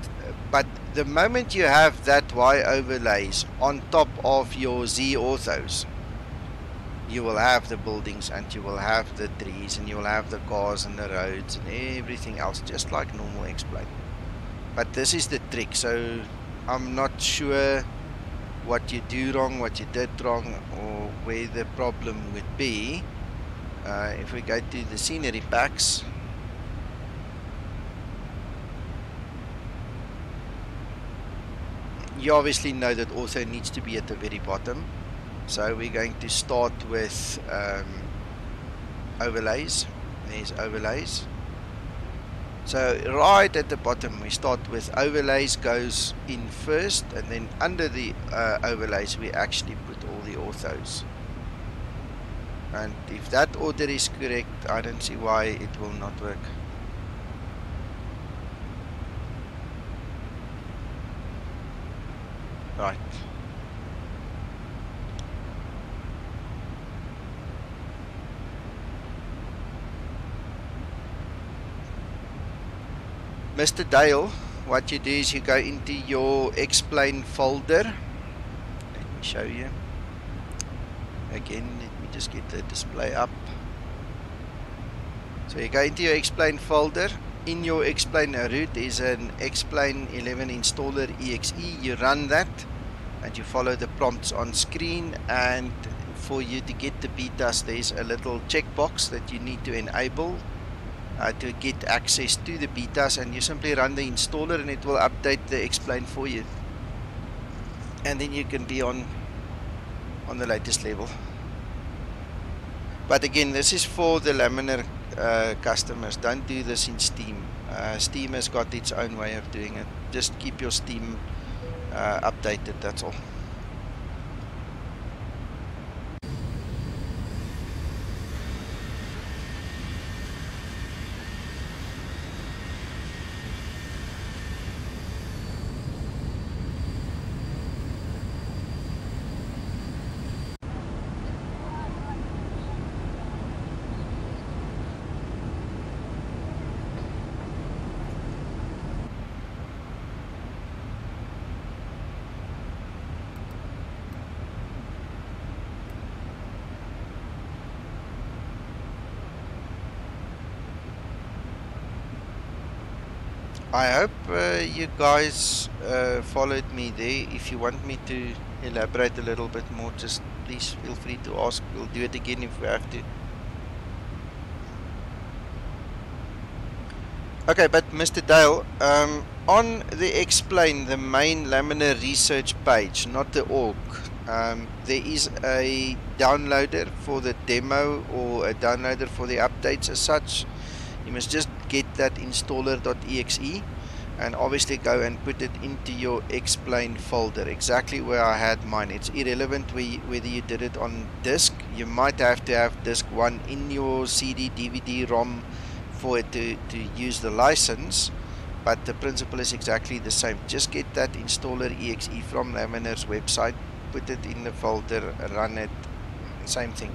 but the moment you have that Y overlays on top of your Z orthos, you will have the buildings and you will have the trees and you will have the cars and the roads and everything else, just like normal X-Plane. But this is the trick, so I'm not sure what you do wrong, what you did wrong, or where the problem would be. If we go to the scenery packs, you obviously know that also needs to be at the very bottom. So we're going to start with overlays. There's overlays. So right at the bottom we start with overlays goes in first, and then under the overlays we actually put all the orthos. And if that order is correct, I don't see why it will not work. Right. Mr. Dale, what you do is you go into your explain folder. Let me show you. Again, let me just get the display up. So you go into your explain folder. In your explain root is an explain 11 installer exe. You run that and you follow the prompts on screen, and for you to get the betas there's a little checkbox that you need to enable to get access to the betas, and you simply run the installer and it will update the explain for you, and then you can be on the latest level. But again, this is for the laminar customers. Don't do this in Steam. Steam has got its own way of doing it. Just keep your Steam updated, that's all. I hope you guys followed me there. If you want me to elaborate a little bit more, just please feel free to ask. We'll do it again if we have to. Okay, but Mr. Dale, on the explain, the main laminar research page, not the org, there is a downloader for the demo or a downloader for the updates as such. You must just get that installer.exe and obviously go and put it into your explain folder, exactly where I had mine. It's irrelevant whether you did it on disk. You might have to have disk 1 in your CD, DVD, ROM for it to use the license, but the principle is exactly the same. Just get that installer.exe from Laminar's website, put it in the folder, run it, same thing.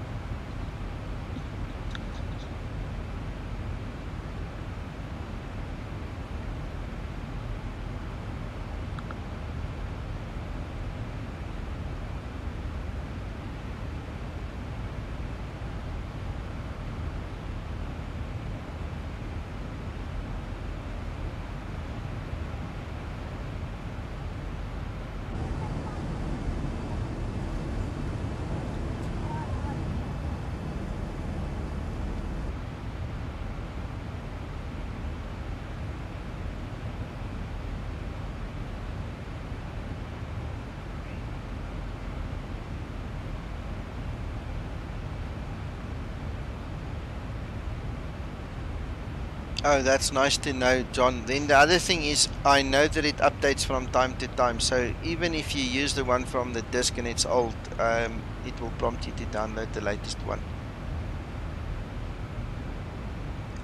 Oh, that's nice to know, John. Then the other thing is, I know that it updates from time to time, so even if you use the one from the disk and it's old, it will prompt you to download the latest one.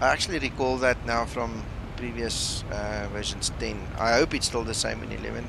I actually recall that now from previous versions 10. I hope it's still the same in 11.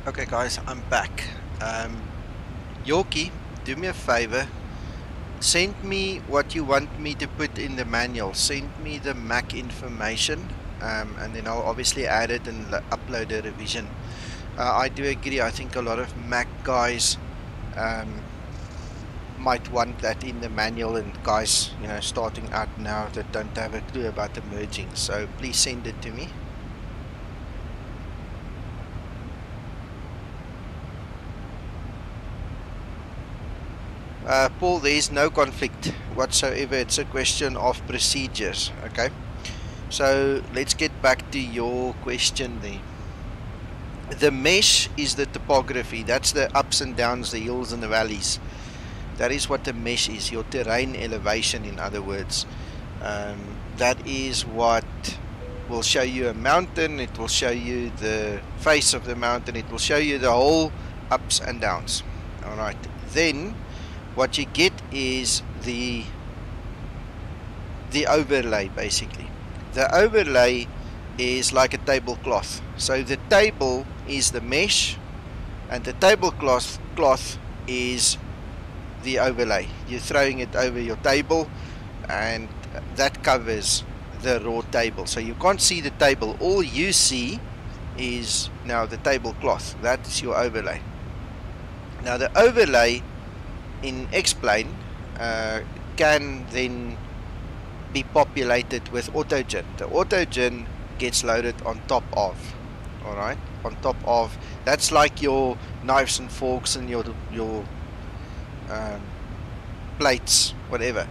Okay guys, I'm back. Yorkie, do me a favor. Send me what you want me to put in the manual. Send me the Mac information, and then I'll obviously add it and upload a revision. I do agree. I think a lot of Mac guys might want that in the manual, and guys, you know, starting out now that don't have a clue about the merging. So please send it to me. Paul, there is no conflict whatsoever. It's a question of procedures. Okay, so let's get back to your question there. The mesh is the topography. That's the ups and downs, the hills and the valleys. That is what the mesh is, your terrain elevation, in other words. That is what will show you a mountain. It will show you the face of the mountain. It will show you the whole ups and downs. Alright, then what you get is the overlay, basically. The overlay is like a tablecloth. So the table is the mesh, and the tablecloth is the overlay. You're throwing it over your table, and that covers the raw table. So you can't see the table. All you see is now the tablecloth. That's your overlay. Now the overlay in Explain can then be populated with AutoGen. The AutoGen gets loaded on top of. Alright, on top of. That's like your knives and forks and your plates, whatever.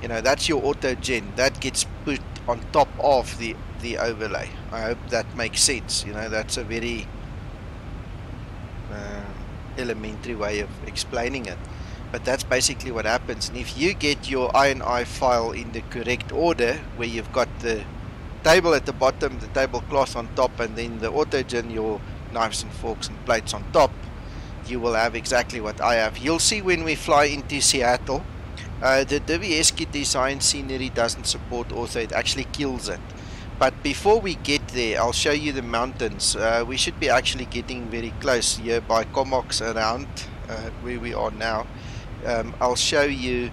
You know, that's your AutoGen. That gets put on top of the overlay. I hope that makes sense. You know, that's a very elementary way of explaining it. But that's basically what happens. And if you get your INI file in the correct order, where you've got the table at the bottom, the tablecloth on top, and then the AutoGen, your knives and forks and plates on top, you will have exactly what I have. You'll see when we fly into Seattle, the WSK design scenery doesn't support ortho. It actually kills it. But before we get there, I'll show you the mountains. We should be actually getting very close here by Comox around where we are now. I'll show you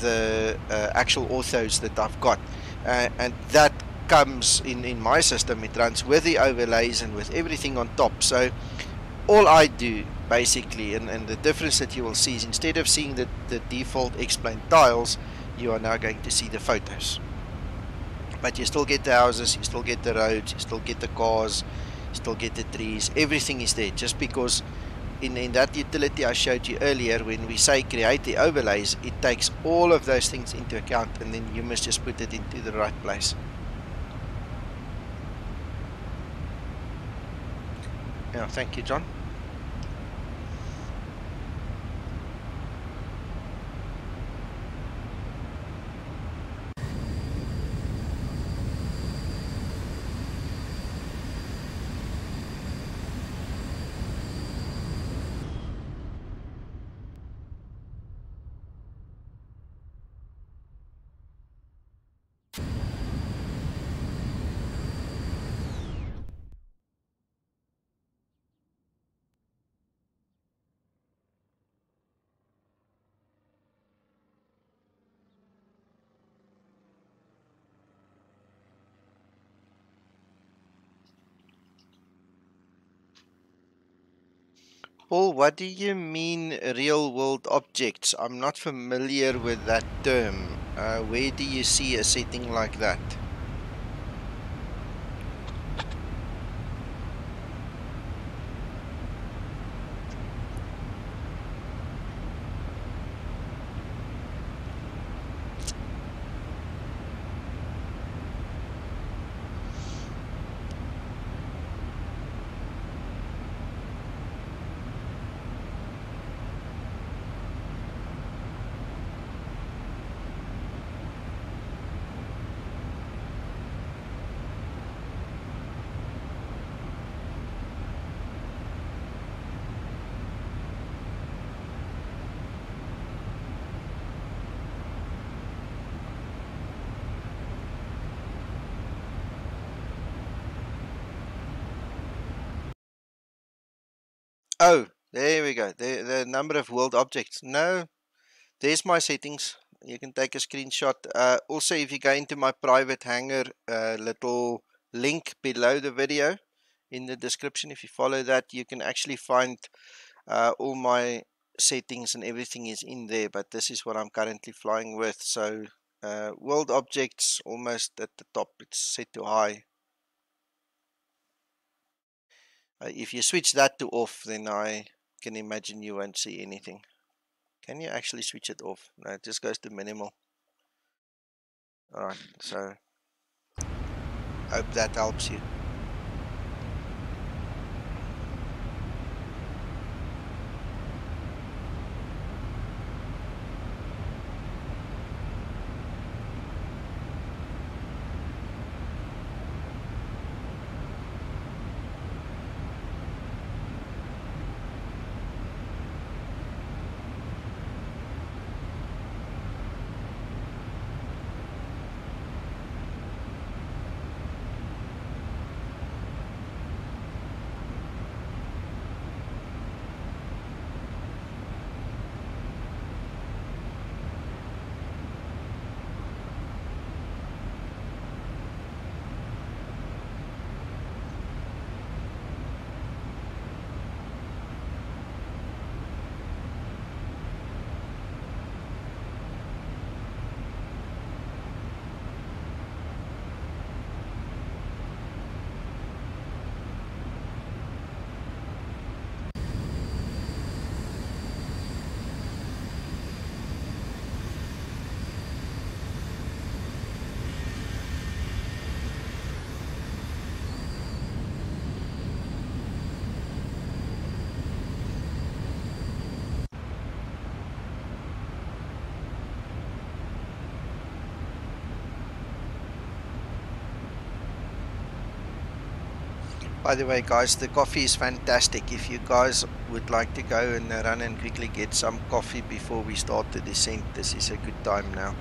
the actual orthos that I've got, and that comes in my system. It runs with the overlays and with everything on top. So all I do basically, and the difference that you will see is, instead of seeing the default Explain tiles, you are now going to see the photos. But you still get the houses, you still get the roads, you still get the cars, you still get the trees. Everything is there, just because in that utility I showed you earlier, when we say create the overlays, it takes all of those things into account, and then you must just put it into the right place. Yeah, thank you, John. Paul, what do you mean real world objects? I'm not familiar with that term. Where do you see a setting like that? Oh, there we go. The number of world objects. No, there's my settings. You can take a screenshot. Also, if you go into my private hangar, little link below the video in the description, if you follow that, you can actually find all my settings and everything is in there. But this is what I'm currently flying with. So world objects almost at the top. It's set to high. If you switch that to off, then I can imagine you won't see anything. Can you actually switch it off? No, it just goes to minimal. Alright, so hope that helps you. By the way, guys, the coffee is fantastic. If you guys would like to go and run and quickly get some coffee before we start the descent, this is a good time now.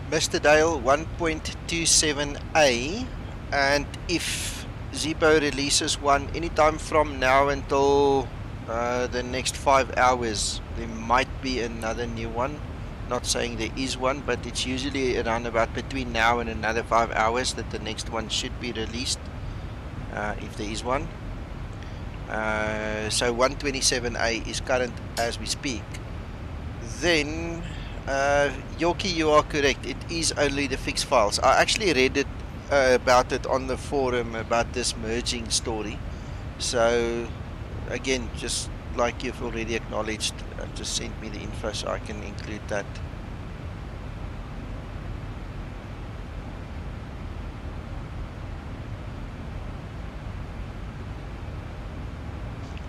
Mr. Dale 1.27A, and if Zibo releases one anytime from now until the next 5 hours, there might be another new one. Not saying there is one, but it's usually around about between now and another 5 hours that the next one should be released, if there is one. So 127A is current as we speak. Then Yorkie, you are correct, it is only the fixed files. I actually read it about it on the forum about this merging story. So again, just like you've already acknowledged, just send me the info so I can include that.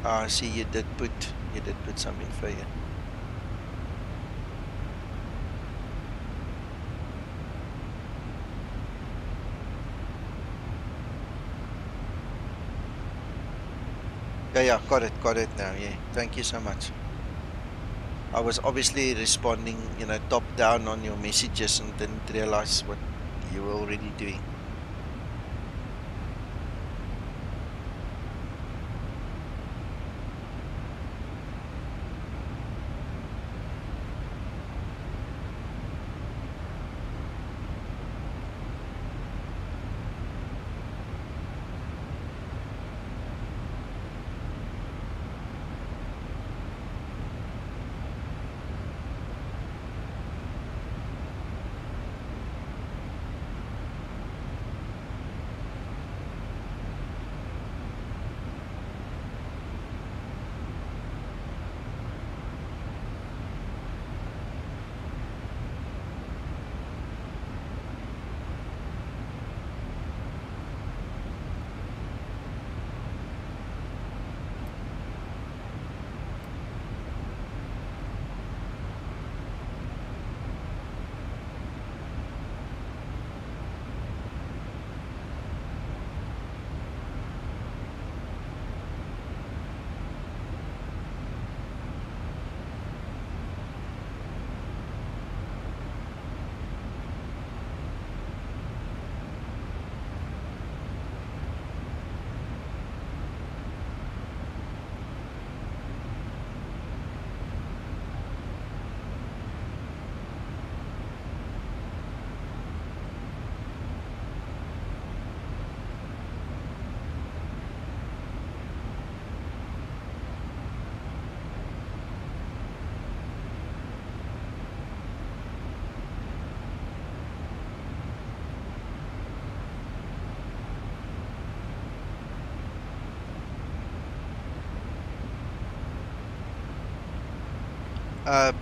I see you did put some info here. Yeah, got it now, yeah. Thank you so much. I was obviously responding, you know, top down on your messages and didn't realize what you were already doing.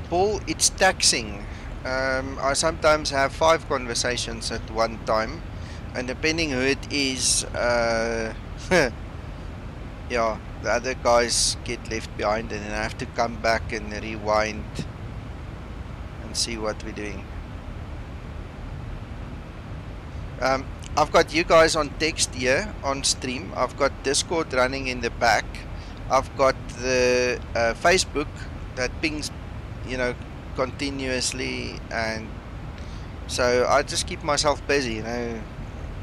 Paul, it's taxing. I sometimes have 5 conversations at one time, and depending who it is, yeah, the other guys get left behind, and then I have to come back and rewind and see what we're doing. I've got you guys on text here on stream. I've got Discord running in the back. I've got the Facebook that pings, you know, continuously, and so I just keep myself busy, you know,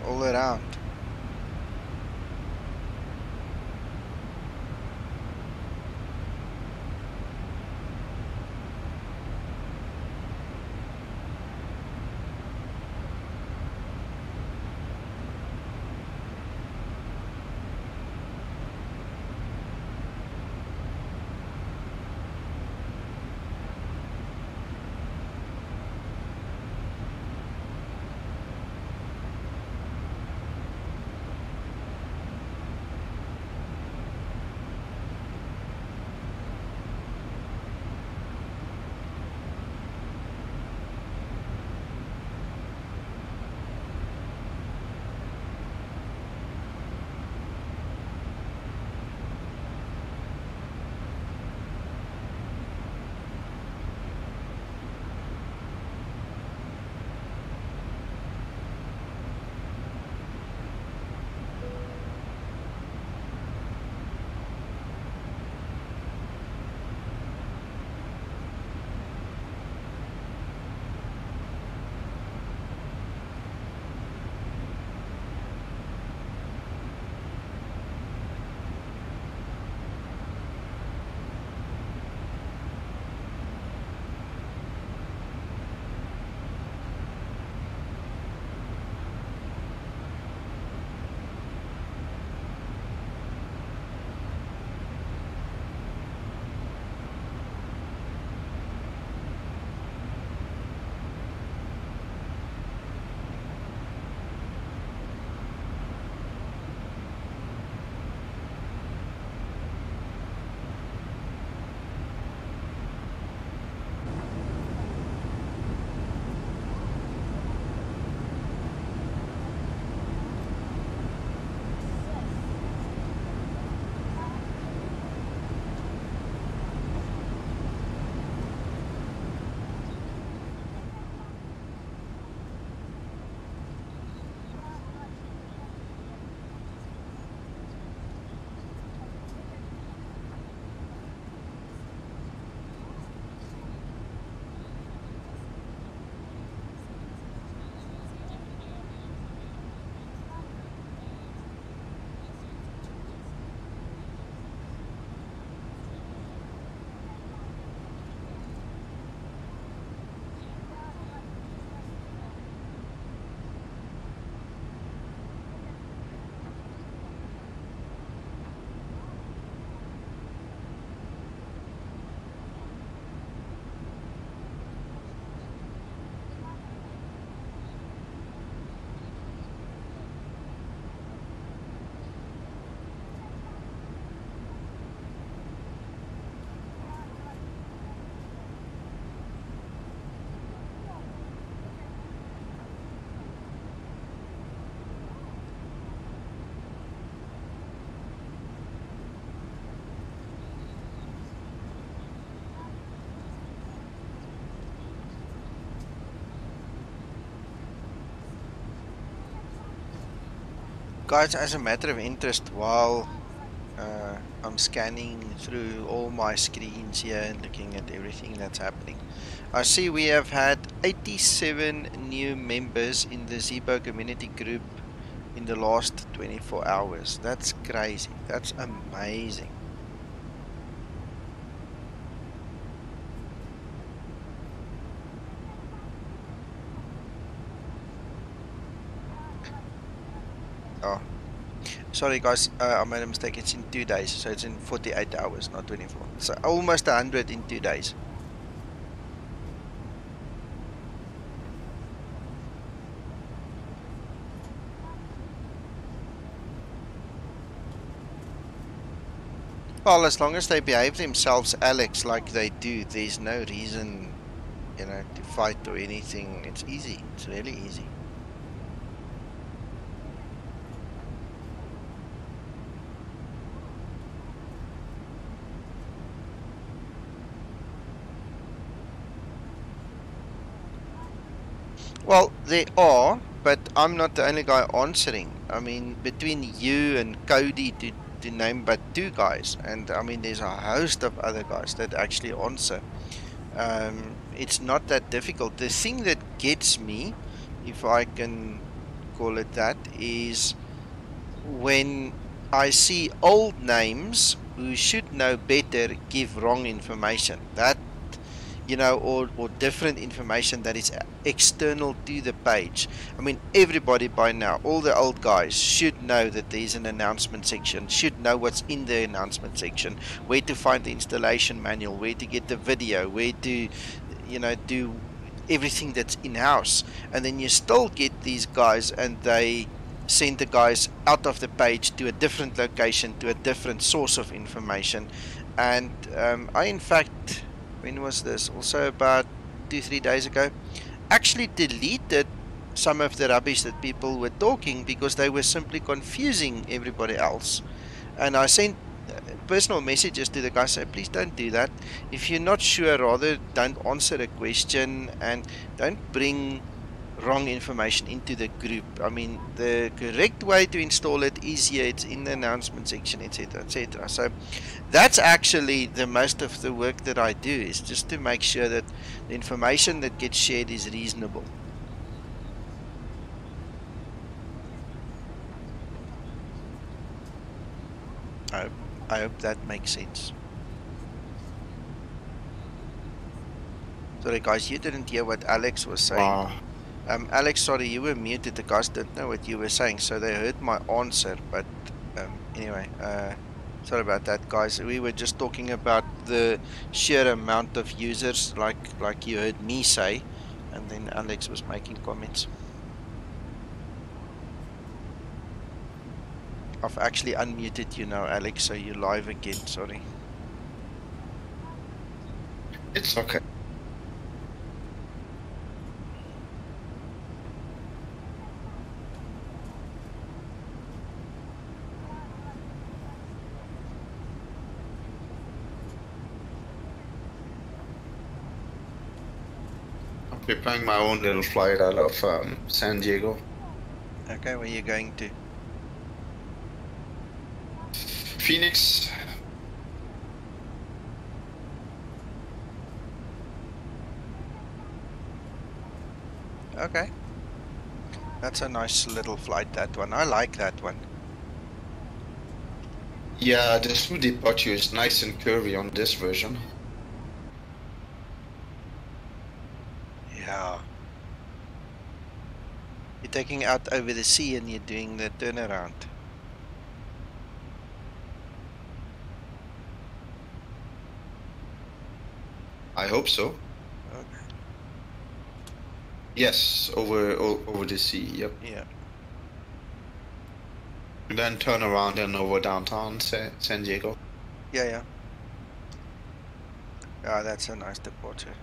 all around. Guys, as a matter of interest, while I'm scanning through all my screens here and looking at everything that's happening, I see we have had 87 new members in the Zibo community group in the last 24 hours. That's crazy. That's amazing. Oh, sorry guys, I made a mistake. It's in 2 days, so it's in 48 hours, not 24. So almost 100 in 2 days. Well, as long as they behave themselves, Alex, like they do, there's no reason, you know, to fight or anything. It's easy. It's really easy. Well, they are, but I'm not the only guy answering. I mean, between you and Cody, to name but 2 guys, and I mean, there's a host of other guys that actually answer. It's not that difficult. The thing that gets me, if I can call it that, is when I see old names who should know better give wrong information. That, you know, or different information that is external to the page. I mean, everybody by now, all the old guys should know that there's an announcement section, should know what's in the announcement section, where to find the installation manual, where to get the video, where to, you know, do everything that's in-house. And then you still get these guys and they send the guys out of the page to a different location, to a different source of information. And I, in fact, when was this? Also about 2-3 days ago, actually deleted some of the rubbish that people were talking because they were simply confusing everybody else. And I sent personal messages to the guy saying, please don't do that. If you're not sure, rather don't answer a question and don't bring wrong information into the group. I mean, the correct way to install it is here, it's in the announcement section, etc, etc. So that's actually the most of the work that I do, is just to make sure that the information that gets shared is reasonable. I hope that makes sense. Sorry guys, you didn't hear what Alex was saying. Alex, sorry, you were muted. The guys didn't know what you were saying, so they heard my answer. But anyway, sorry about that, guys. We were just talking about the sheer amount of users, like you heard me say, and then Alex was making comments. I've actually unmuted you now, Alex, so you're live again. Sorry. It's okay. I'm preparing my own little flight out of San Diego. Okay, where are you going to? Phoenix. Okay. That's a nice little flight, that one. I like that one. Yeah, the through departure is nice and curvy on this version. Yeah. You're taking out over the sea and you're doing the turnaround. I hope so. Okay. Yes, over the sea. Yep. Yeah. And then turn around and over downtown San Diego. Yeah, yeah. Yeah, that's a nice departure.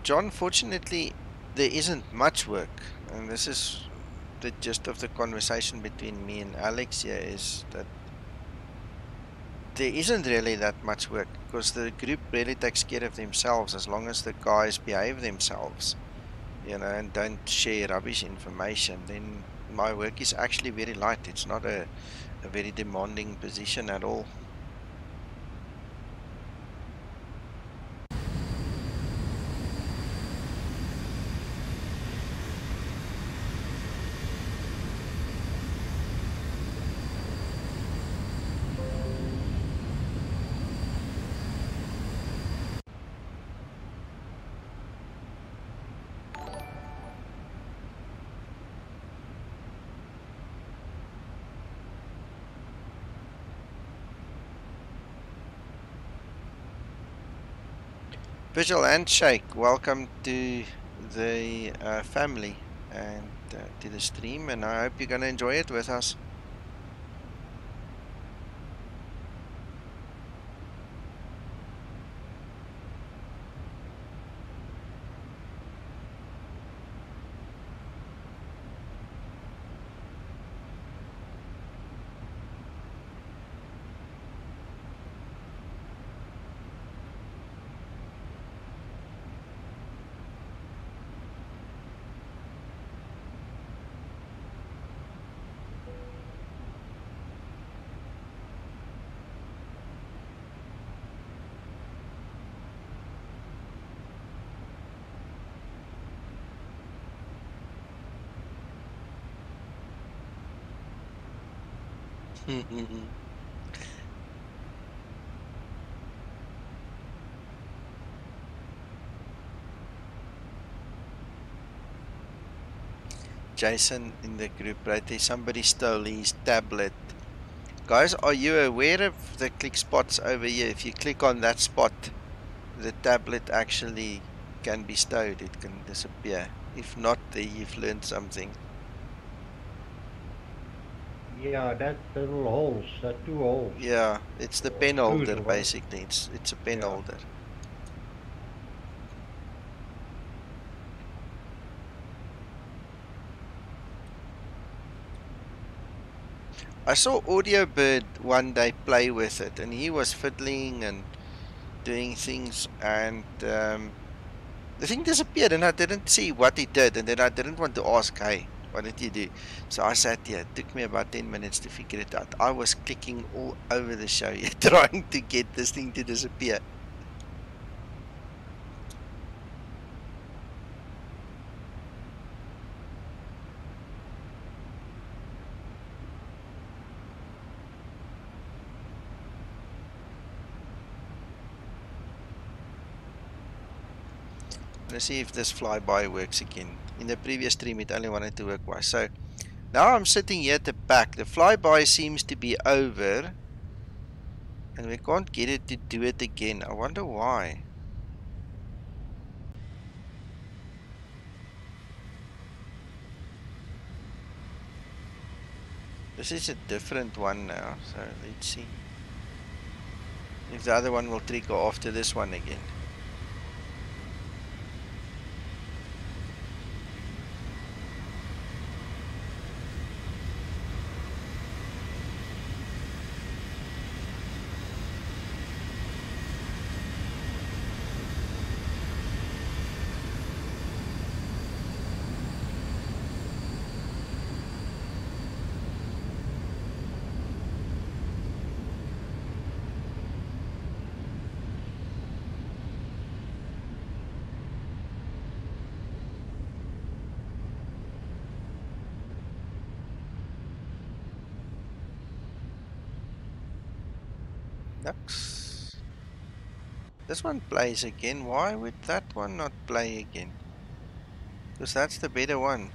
John, fortunately, there isn't much work, and this is the gist of the conversation between me and Alex here is that there isn't really that much work because the group really takes care of themselves as long as the guys behave themselves, you know, and don't share rubbish information. Then my work is actually very light. It's not a very demanding position at all. Visual handshake, welcome to the family and to the stream, and I hope you're going to enjoy it with us. Jason in the group right there, somebody stole his tablet. Guys, are you aware of the click spots over here? If you click on that spot, the tablet actually can be stowed. It can disappear. If not, then you've learned something. Yeah, that little holes, that 2 holes. Yeah, it's the pen Screws holder or what? basically. It's a pen Yeah. holder. I saw Audiobird one day play with it, and he was fiddling and doing things, and the thing disappeared, and I didn't see what he did, and then I didn't want to ask, hey, what did you do? So I sat here. It took me about 10 minutes to figure it out. I was clicking all over the show here, trying to get this thing to disappear. Let's see if this flyby works again. In the previous stream, it only wanted to work twice. So now I'm sitting here at the back. The flyby seems to be over, and we can't get it to do it again. I wonder why. This is a different one now, so let's see if the other one will trigger after this one again. Next. This one plays again. Why would that one not play again? Because that's the better one.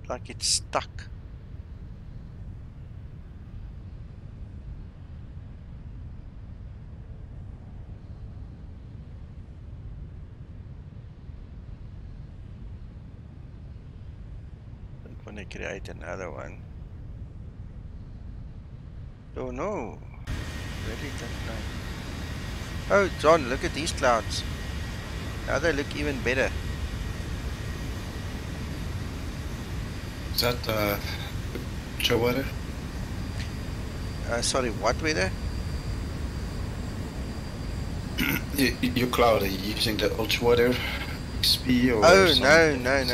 Like it's stuck. I'm gonna create another one. Oh no. Where did that fly? Oh, John, look at these clouds. Now they look even better. Is that ultra weather? Sorry, what weather? Your cloud, are you using the ultra weather XP or Oh, some? no.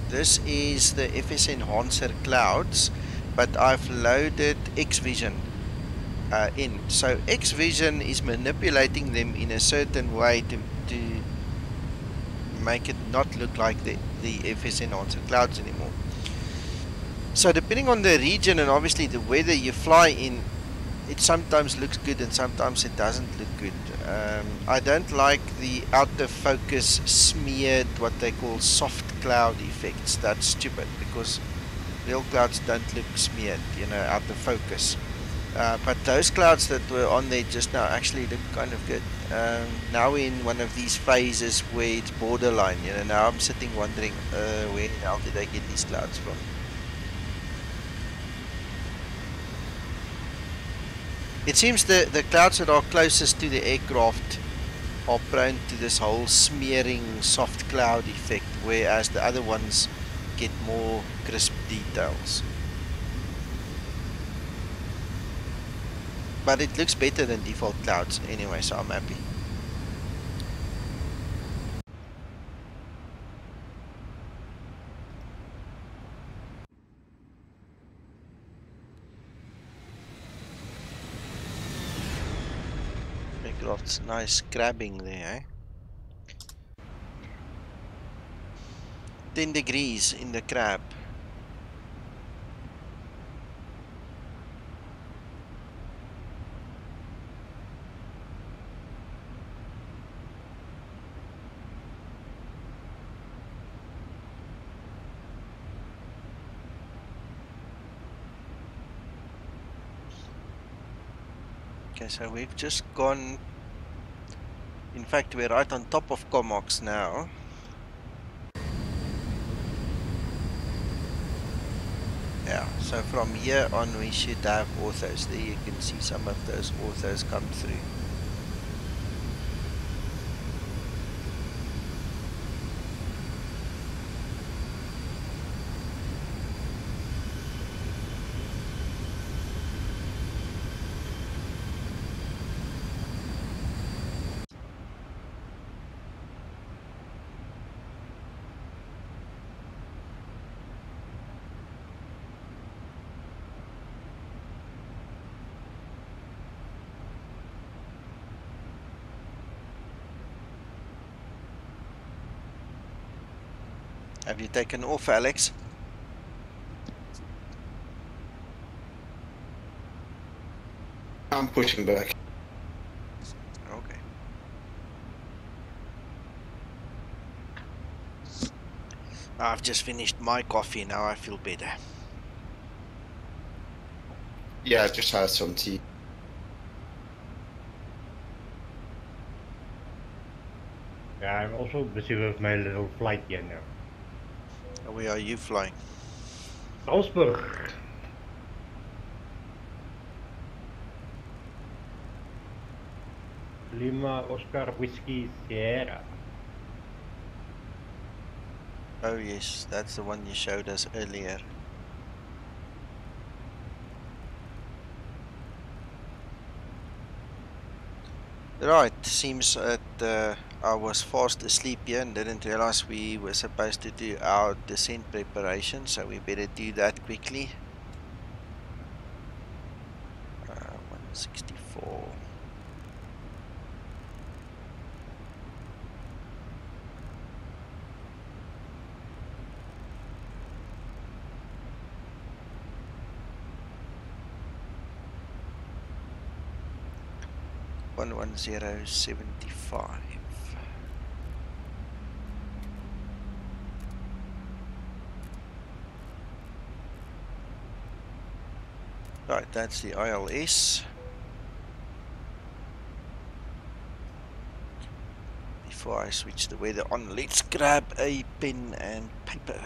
This is the FS Enhancer clouds, but I've loaded X-Vision in. So X-Vision is manipulating them in a certain way to make it not look like the FS Enhancer clouds anymore. So depending on the region and obviously the weather you fly in, it sometimes looks good and sometimes it doesn't look good. I don't like the out of focus smeared, what they call soft cloud effects. That's stupid because real clouds don't look smeared, you know, out of focus. But those clouds that were on there just now actually look kind of good. Now we're in one of these phases where it's borderline, you know. Now I'm sitting wondering, where the hell did I get these clouds from? It seems the clouds that are closest to the aircraft are prone to this whole smearing soft cloud effect, whereas the other ones get more crisp details. But it looks better than default clouds anyway, so I'm happy. Aircraft's nice crabbing there, eh? 10 degrees in the crab. Okay, so we've just gone, in fact we're right on top of Comox now. Yeah, so from here on we should have orthos. There you can see some of those orthos come through. Have you taken off, Alex? I'm pushing back. Okay. I've just finished my coffee, now I feel better. Yeah, I just had some tea. Yeah, I'm also busy with my little flight here now. Where are you flying? Salzburg. Lima Oscar Whiskey Sierra. Oh yes, that's the one you showed us earlier. Right, seems that I was fast asleep here and didn't realize we were supposed to do our descent preparation, so we better do that quickly. 164. One 11075. Right, that's the ILS. Before I switch the weather on, let's grab a pen and paper.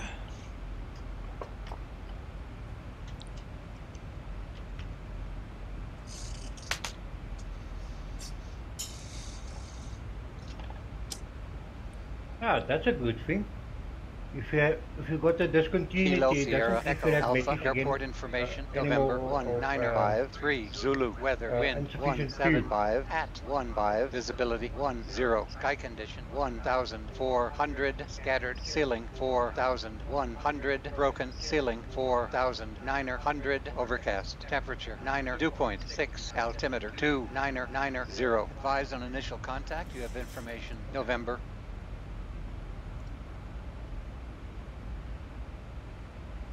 Ah, that's a good thing. If you got the discontinuity, Kilo it Sierra doesn't Echo feel like Alpha making again Airport Information November anymore of 1953 Zulu weather wind insufficient fuel. 175 at 15 visibility 10 sky condition 1400 scattered ceiling 4100 broken ceiling 4900 overcast temperature 9 dew point 6 altimeter 2990 advise on initial contact you have information November.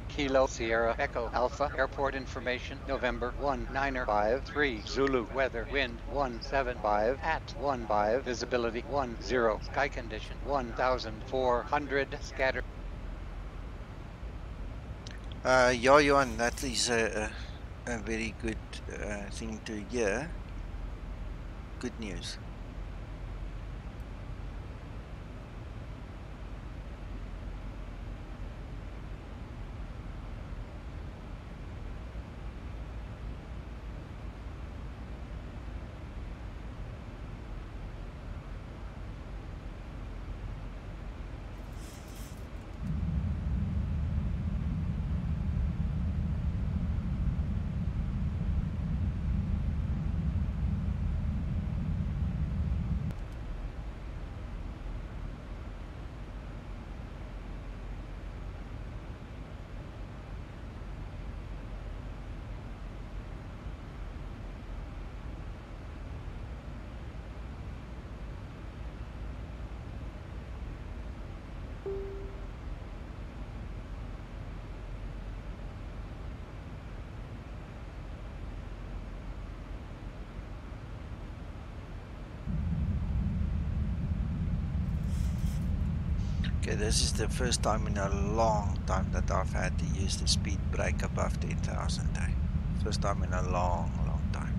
Kilo Sierra Echo Alpha Airport Information November 1953 Zulu weather wind 175 at 15 visibility 10 sky condition 1400 scattered. Yeah, Johan, that is a very good thing to hear. Good news. Okay, this is the first time in a long time that I've had to use the speed brake above 10,000. First time in a long time.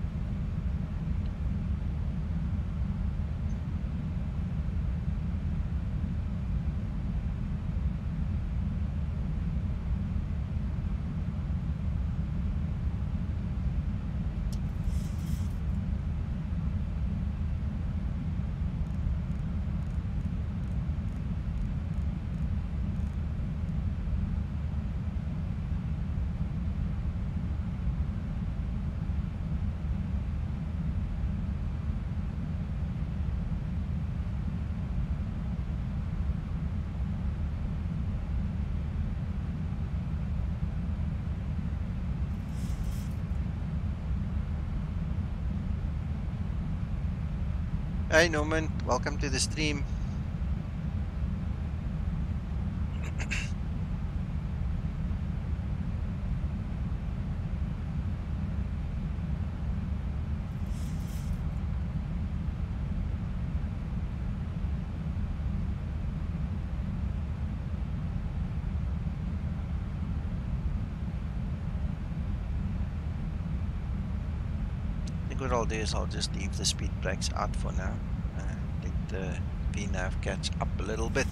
Hey Norman, welcome to the stream. The good old days, I'll just leave the speed brakes out for now. Let the VNAV catch up a little bit.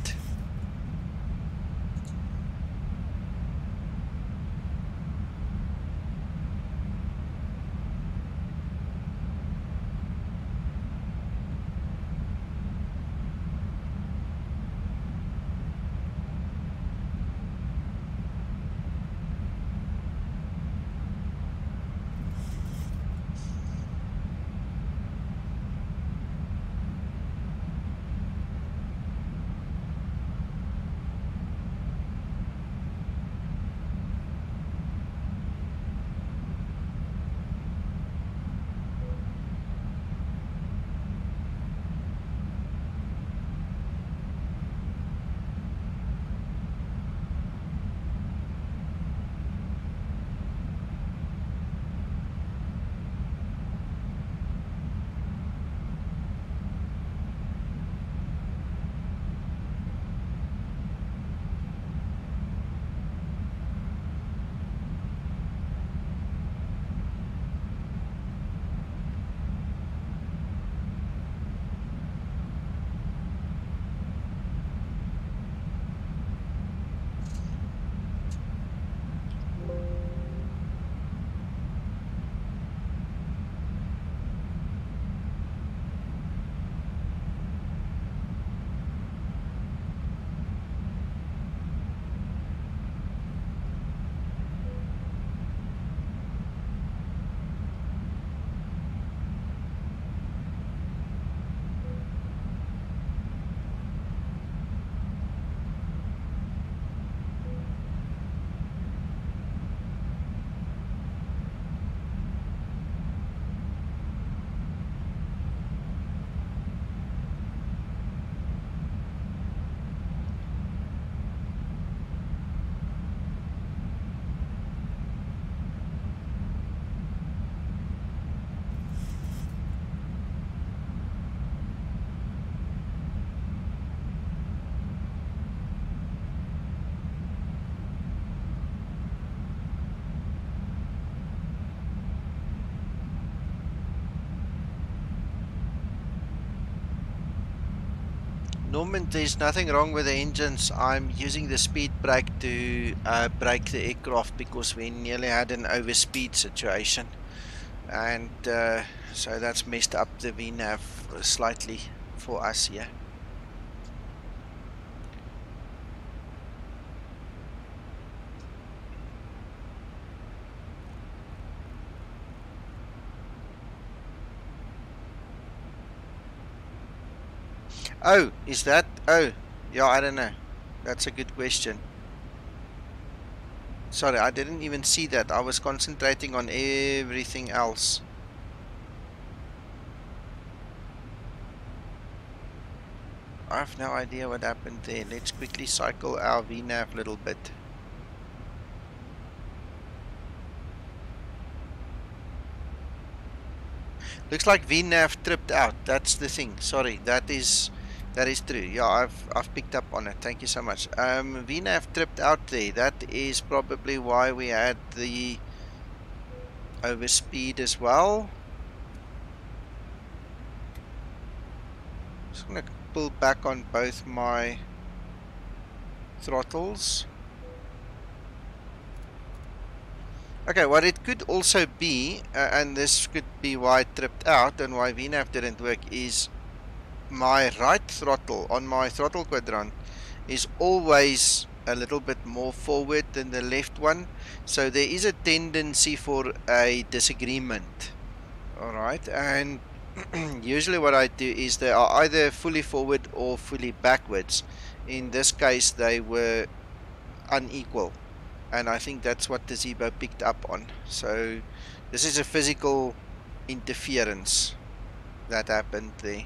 Norman, there's nothing wrong with the engines. I'm using the speed brake to brake the aircraft because we nearly had an overspeed situation. And so that's messed up the VNAV slightly for us here. Oh, is that? Oh, yeah, I don't know. That's a good question. Sorry, I didn't even see that. I was concentrating on everything else. I have no idea what happened there. Let's quickly cycle our VNAV a little bit. Looks like VNAV tripped out. That's the thing. Sorry, that is true. Yeah, I've picked up on it. Thank you so much. VNAV tripped out there. That is probably why we had the overspeed as well. Just gonna pull back on both my throttles. Okay, what it could also be, and this could be why it tripped out and why VNAV didn't work, is my right throttle on my throttle quadrant is always a little bit more forward than the left one. So there is a tendency for a disagreement. Alright, and usually what I do is they are either fully forward or fully backwards. In this case they were unequal, and I think that's what the Zibo picked up on. So this is a physical interference that happened there.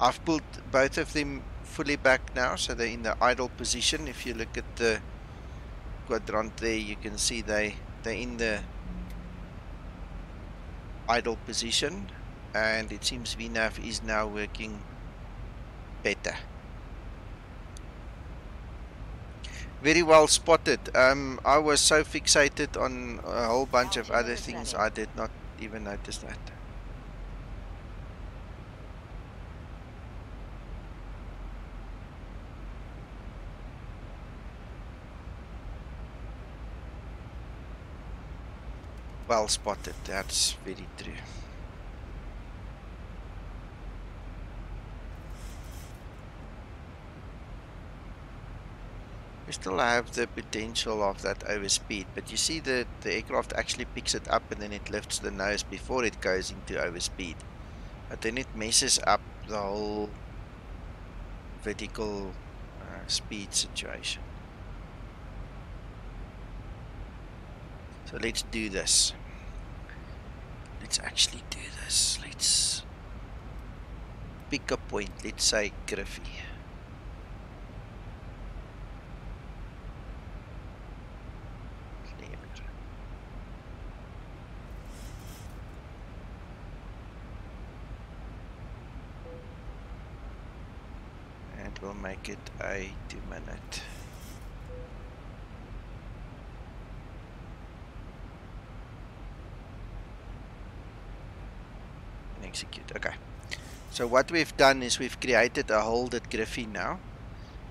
I've pulled both of them fully back now, so they're in the idle position. If you look at the quadrant there, you can see they're in the idle position, and it seems VNAV is now working better. Very well spotted. I was so fixated on a whole bunch of other things, I did not even notice that. Well spotted, that's very true. We still have the potential of that overspeed, but you see that the aircraft actually picks it up and then it lifts the nose before it goes into overspeed. But then it messes up the whole vertical speed situation. So let's do this. Let's actually do this. Let's pick a point. Let's say Griffey. And we'll make it a 2-minute. Execute. Okay, so what we've done is we've created a hold at Griffey now,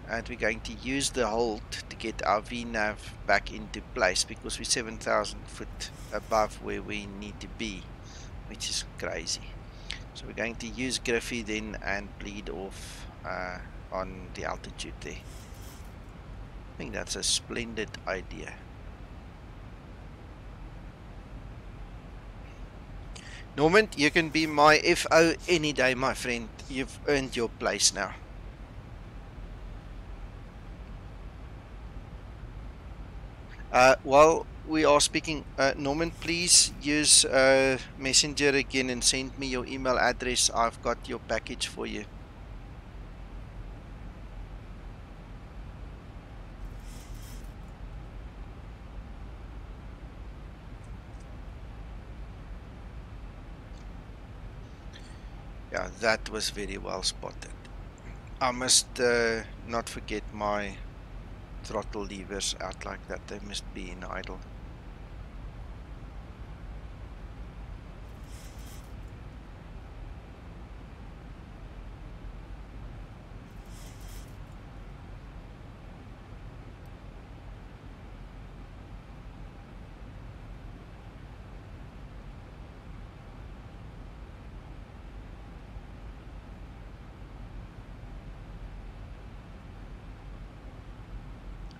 and we're going to use the hold to get our VNAV back into place because we're 7,000 foot above where we need to be, which is crazy. So we're going to use Griffey then and bleed off on the altitude there. I think that's a splendid idea. Norman, you can be my FO any day, my friend. You've earned your place now. While we are speaking, Norman, please use Messenger again and send me your email address. I've got your package for you. Yeah, that was very well spotted. I must not forget my throttle levers out like that. They must be in idle.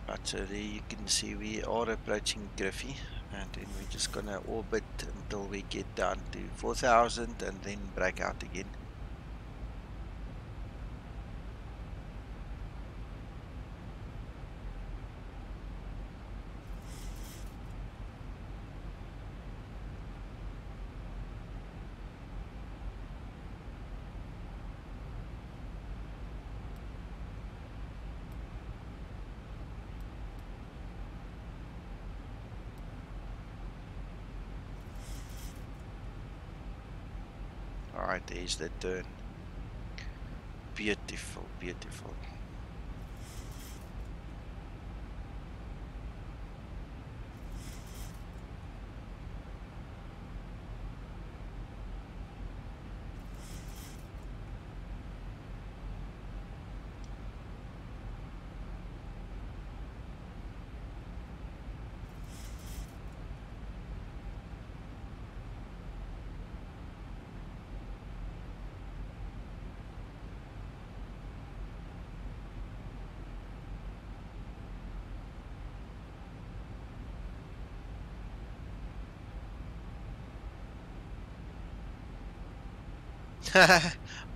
Right, so there you can see we are approaching Griffey, and then we're just gonna orbit until we get down to 4,000 and then break out again. Alright, there's the turn. Beautiful, beautiful.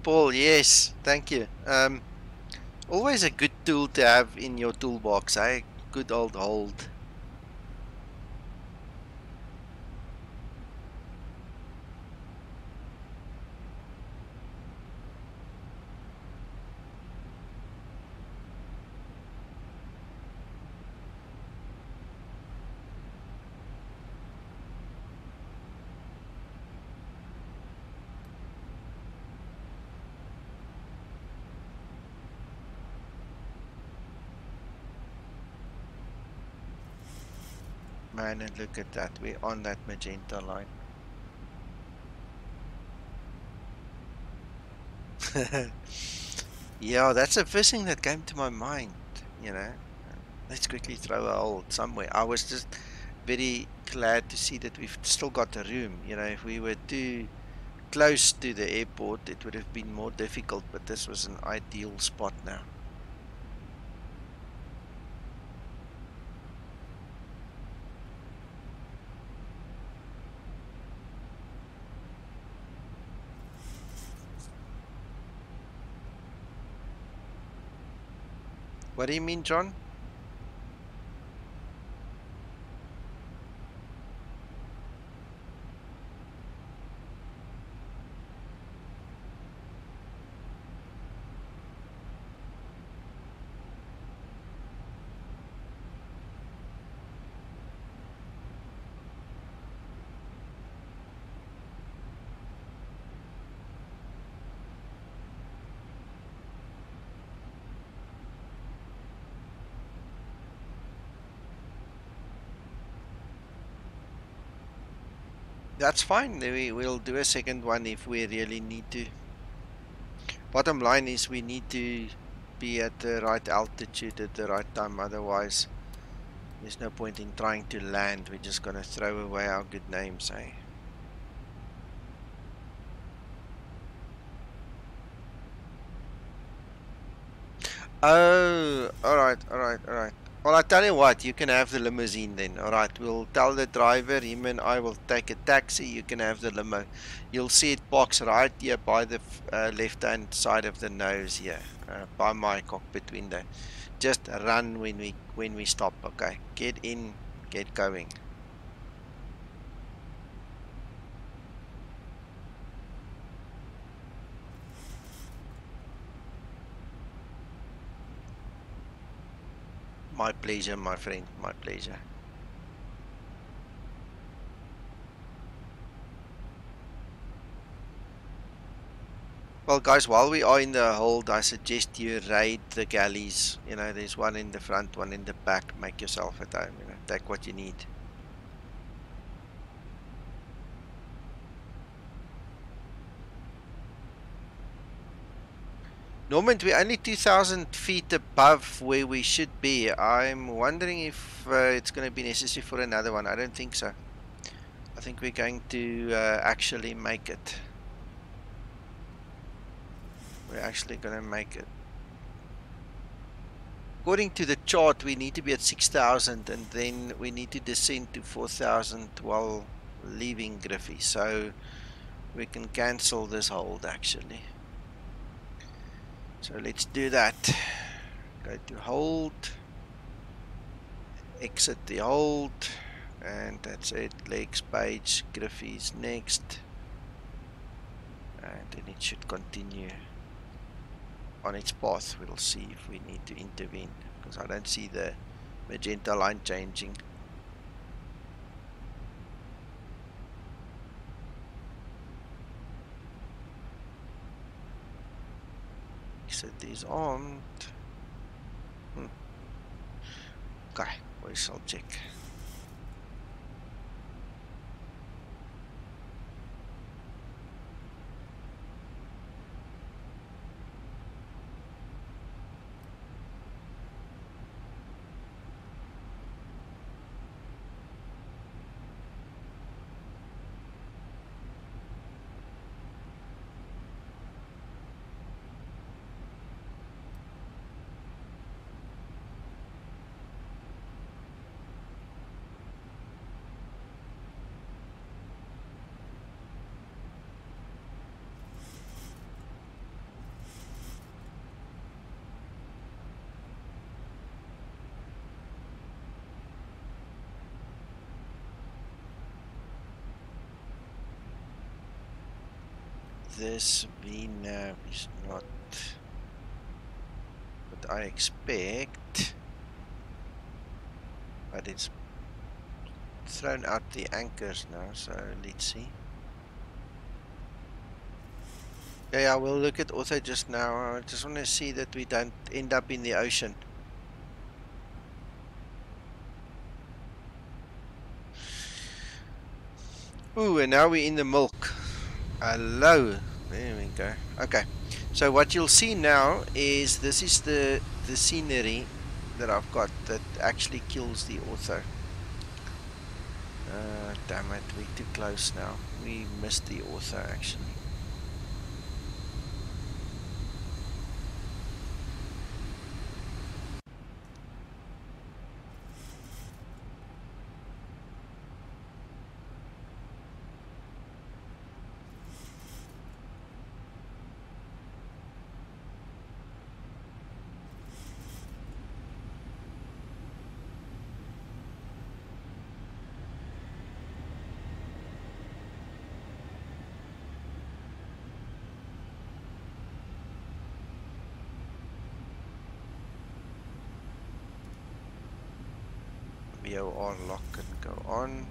Paul, yes, thank you. Always a good tool to have in your toolbox, eh? Good old hold. Man, and look at that, we're on that magenta line. Yeah, that's the first thing that came to my mind, you know. Let's quickly throw a hold somewhere. I was just very glad to see that we've still got a room. You know, if we were too close to the airport, it would have been more difficult, but this was an ideal spot now. What do you mean, John? That's fine. We'll do a second one if we really need to. Bottom line is we need to be at the right altitude at the right time. Otherwise, there's no point in trying to land. We're just gonna throw away our good names, eh? Oh, alright. Well, I tell you what, you can have the limousine then. Alright, we'll tell the driver, him and I will take a taxi. You can have the limo. You'll see it parks right here by the left-hand side of the nose here, by my cockpit window. Just run when we stop, okay? Get in, get going. My pleasure, my friend, my pleasure. Well, guys, while we are in the hold, I suggest you raid the galleys. You know, there's one in the front, one in the back. Make yourself at home, you know, take what you need. Normand, we're only 2,000 feet above where we should be. I'm wondering if it's going to be necessary for another one. I don't think so. I think we're going to actually make it. We're actually going to make it. according to the chart, we need to be at 6,000 and then we need to descend to 4,000 while leaving Griffey. So we can cancel this hold actually. So let's do that. Go to hold, exit the hold, and that's it. Legs page, Griffey's next, and then it should continue on its path. We'll see if we need to intervene because I don't see the magenta line changing. Exit is armed. Okay, we shall check. This VNAV is not what I expect, but it's thrown out the anchors now, so let's see. Yeah, we'll look at auto just now. I just want to see that we don't end up in the ocean. Ooh, and now we're in the milk. Hello. There we go. Okay. So what you'll see now is this is the scenery that I've got that actually kills the auto. Damn it, we're too close now. We missed the auto actually. VOR lock can go on.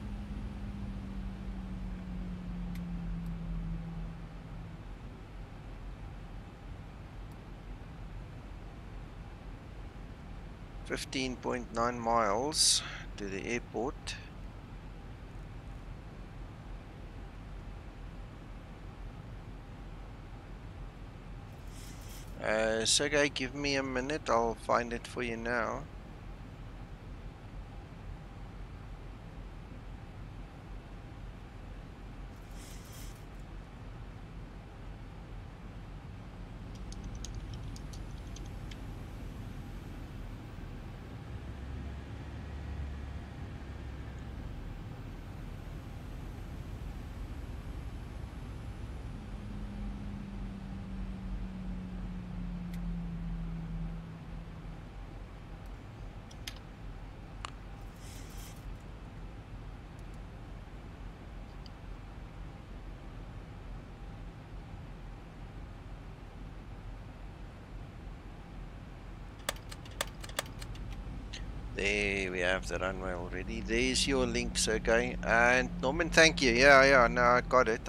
.9 miles to the airport. Sergey, give me a minute, I'll find it for you now. There we have the runway already. There's your link, Sergey. And Norman, thank you. Yeah, no, I got it.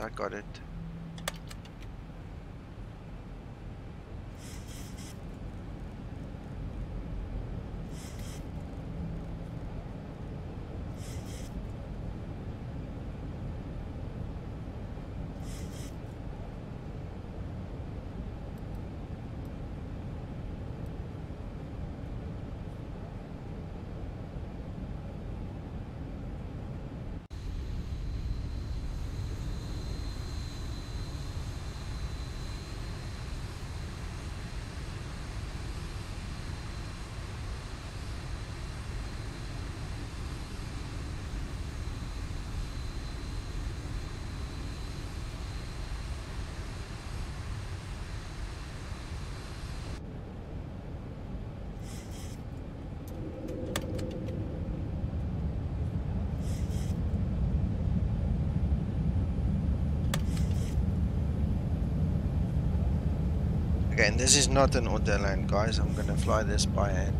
Okay, and this is not an auto land, guys. I'm gonna fly this by hand.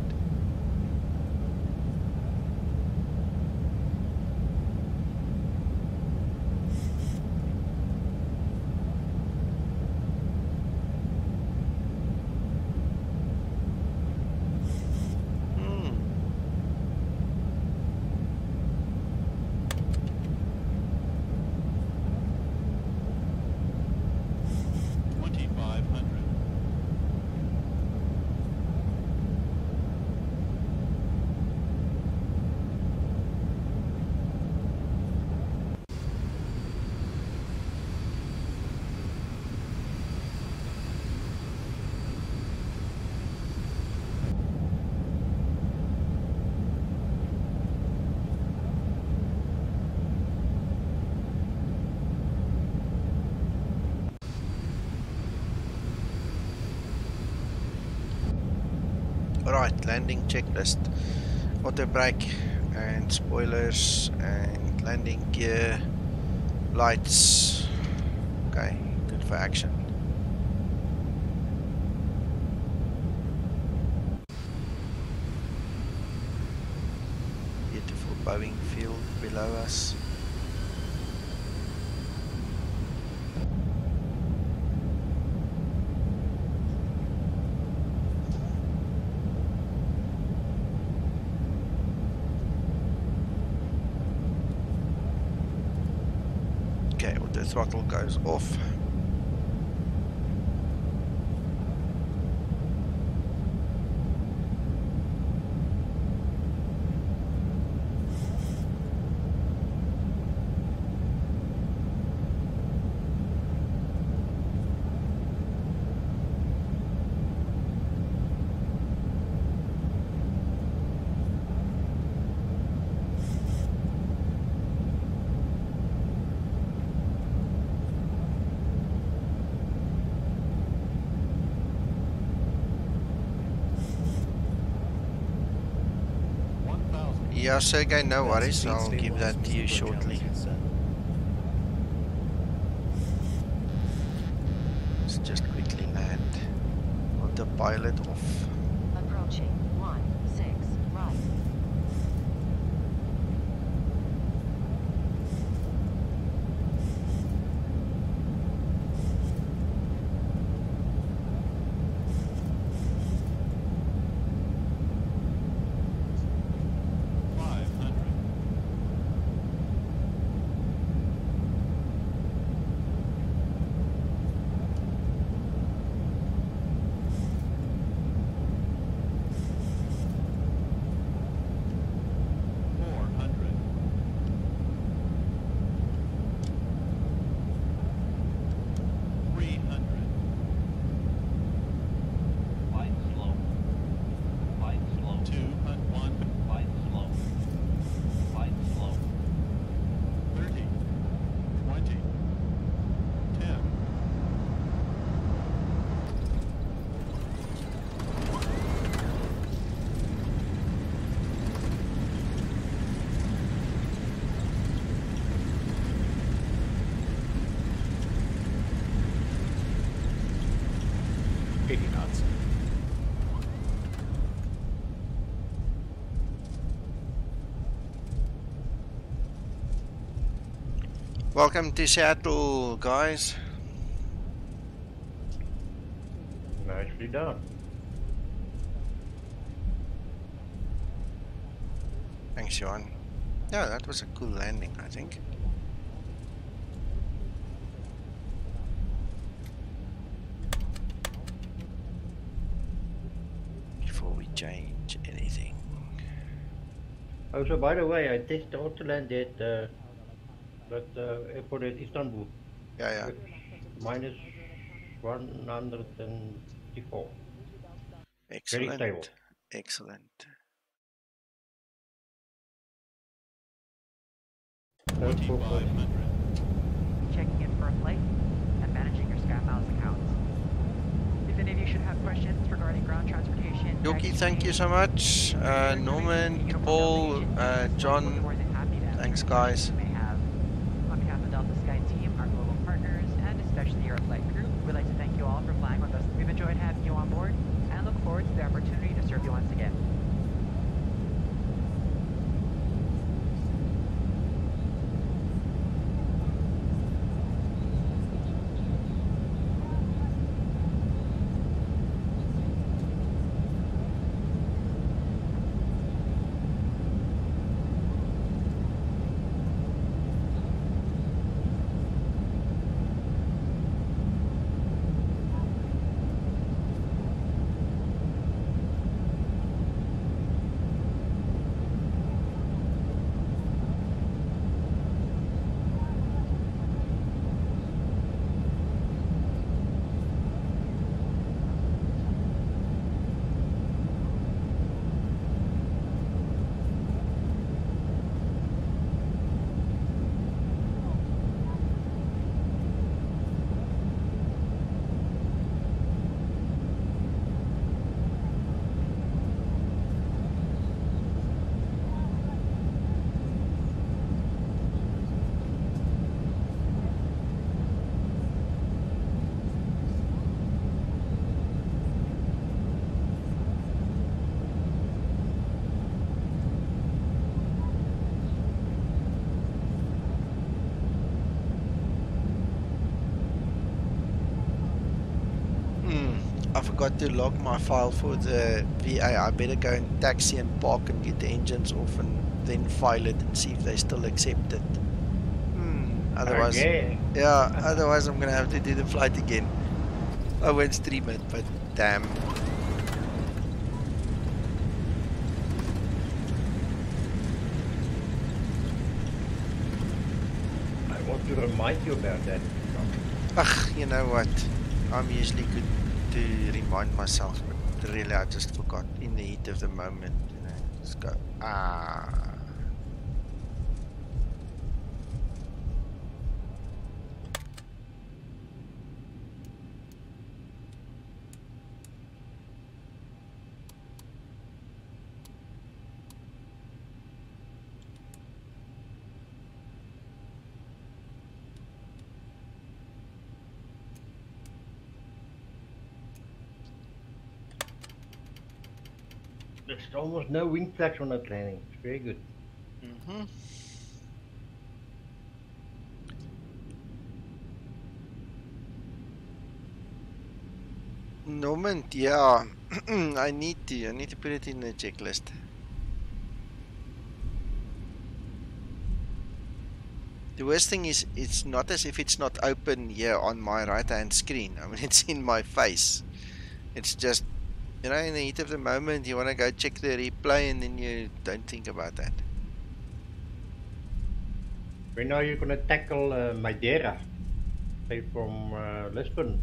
Alright, landing checklist. Auto brake and spoilers and landing gear, lights. Okay, good for action. Beautiful Boeing field below us. Okay, auto throttle goes off. Yeah, Sergey, no worries. I'll give that to you shortly. Let's just quickly land. Autopilot off. Approaching 16 right. Welcome to Seattle, guys. Nicely done. Thanks, Johan. Yeah, that was a cool landing, I think. Before we change anything. Oh, so by the way, I tested auto landed airport at Istanbul. Yeah. Minus 154. Excellent. Very stable. Excellent. 2500. Checking in for a flight and managing your Sky Miles accounts. If any of you should have questions regarding ground transportation, Yoki, thank you so much. Norman, Paul, John, thanks guys. On behalf of Delta Sky team, our global partners, and especially our flight crew, we'd like to thank you all for flying with us. We've enjoyed having I forgot to log my file for the VA. I better go and taxi and park and get the engines off and then file it and see if they still accept it. Otherwise, Okay. yeah, otherwise I'm gonna have to do the flight again. I won't stream it, but damn. I want to remind you about that. Ugh, you know what? I'm usually good to remind myself, but really I just forgot in the heat of the moment, you know, just go, There's almost no wind flags on that landing. It's very good. Norman, yeah, I need to put it in the checklist. The worst thing is, it's not as if it's not open here on my right-hand screen. I mean, it's in my face. It's just, you know, in the heat of the moment, you want to go check the replay and then you don't think about that. When are you going to tackle Madeira? Say from Lisbon.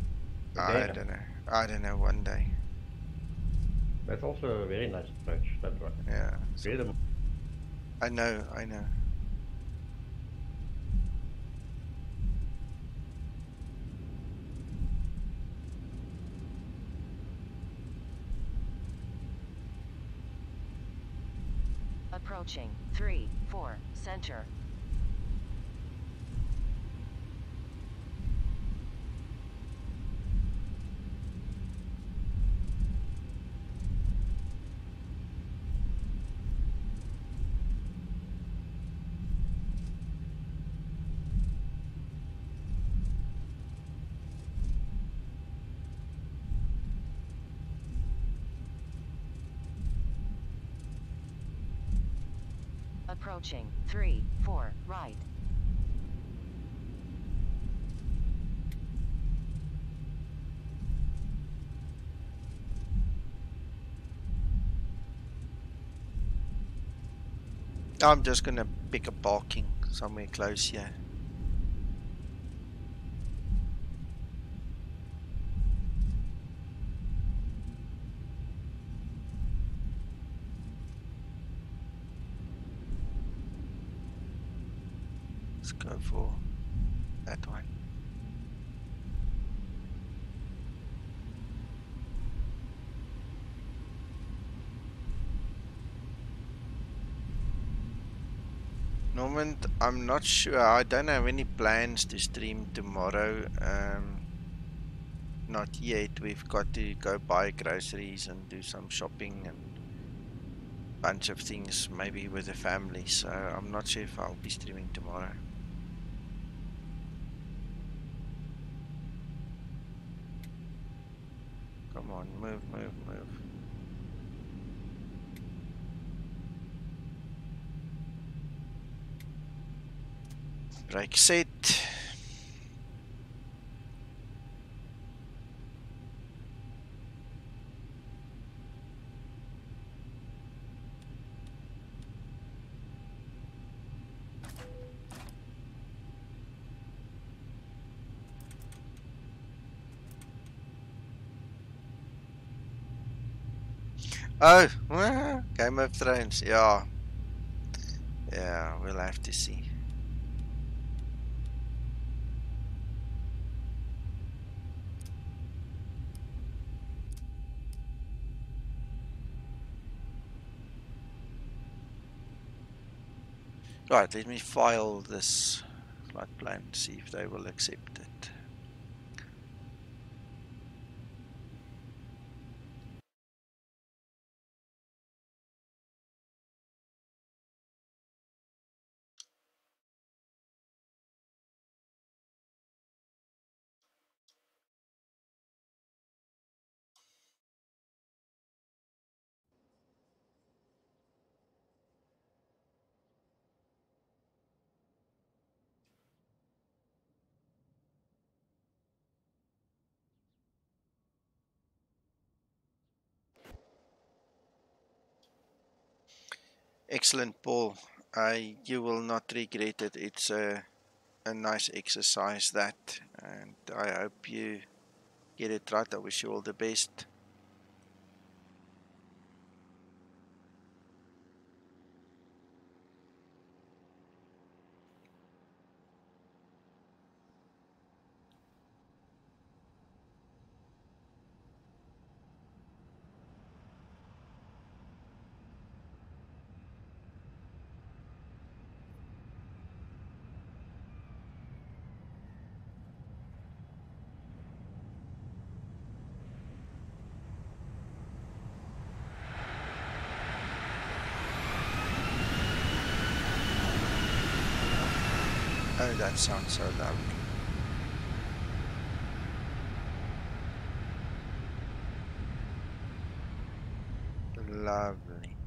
Madeira. I don't know, one day. That's also a very nice approach, that one. Yeah. Really. I know. Approaching 3-4 center. Approaching 3-4 right. I'm just gonna pick a parking somewhere close here. Let's go for that one. Norman, I'm not sure. I don't have any plans to stream tomorrow. Not yet. We've got to go buy groceries and do some shopping and bunch of things, maybe with the family. So I'm not sure if I'll be streaming tomorrow. Come on, move. Brake set. Oh, Game of Thrones. Yeah, we'll have to see. Right, let me file this flight plan, see if they will accept it. Excellent, Paul. You will not regret it. It's a nice exercise, that, and I hope you get it right. I wish you all the best. Oh, that sounds so lovely. Lovely.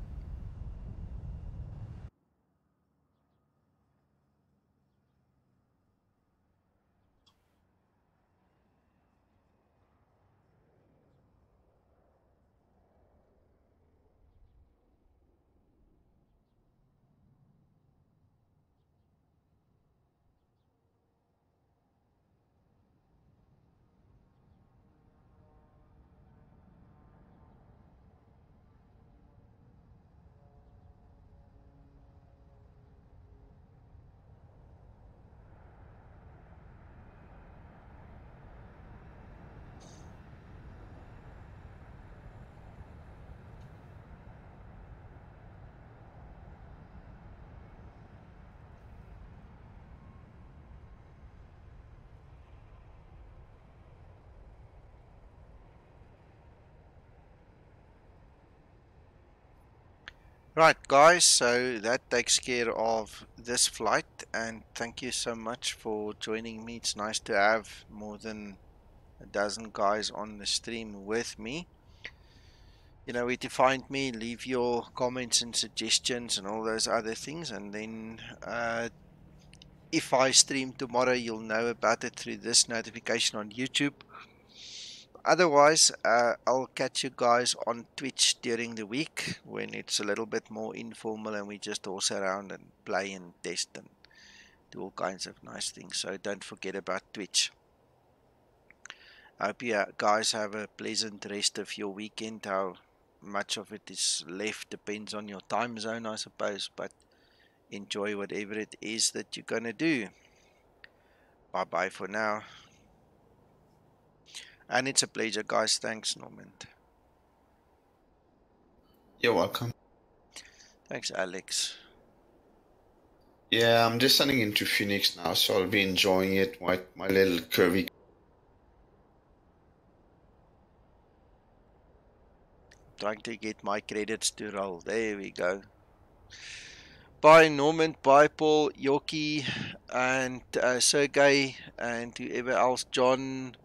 Right, guys, so that takes care of this flight, and thank you so much for joining me. It's nice to have more than a dozen guys on the stream with me. You know where to find me. Leave your comments and suggestions and all those other things, and then if I stream tomorrow, you'll know about it through this notification on YouTube. Otherwise, I'll catch you guys on Twitch during the week when it's a little bit more informal and we just horse around and play and test and do all kinds of nice things. So don't forget about Twitch. I hope you guys have a pleasant rest of your weekend. How much of it is left depends on your time zone, I suppose, but enjoy whatever it is that you're gonna do. Bye bye for now. And it's a pleasure, guys. Thanks, Norman. You're welcome. Thanks, Alex. Yeah, I'm descending into Phoenix now, so I'll be enjoying it. My little curvy. Trying to get my credits to roll. There we go. Bye, Norman. Bye, Paul, Yoki, and Sergey, and whoever else. John.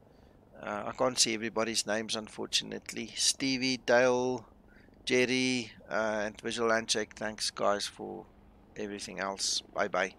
I can't see everybody's names, unfortunately. Stevie, Dale, Jerry, and Visual Handshake. Thanks, guys, for everything else. Bye-bye.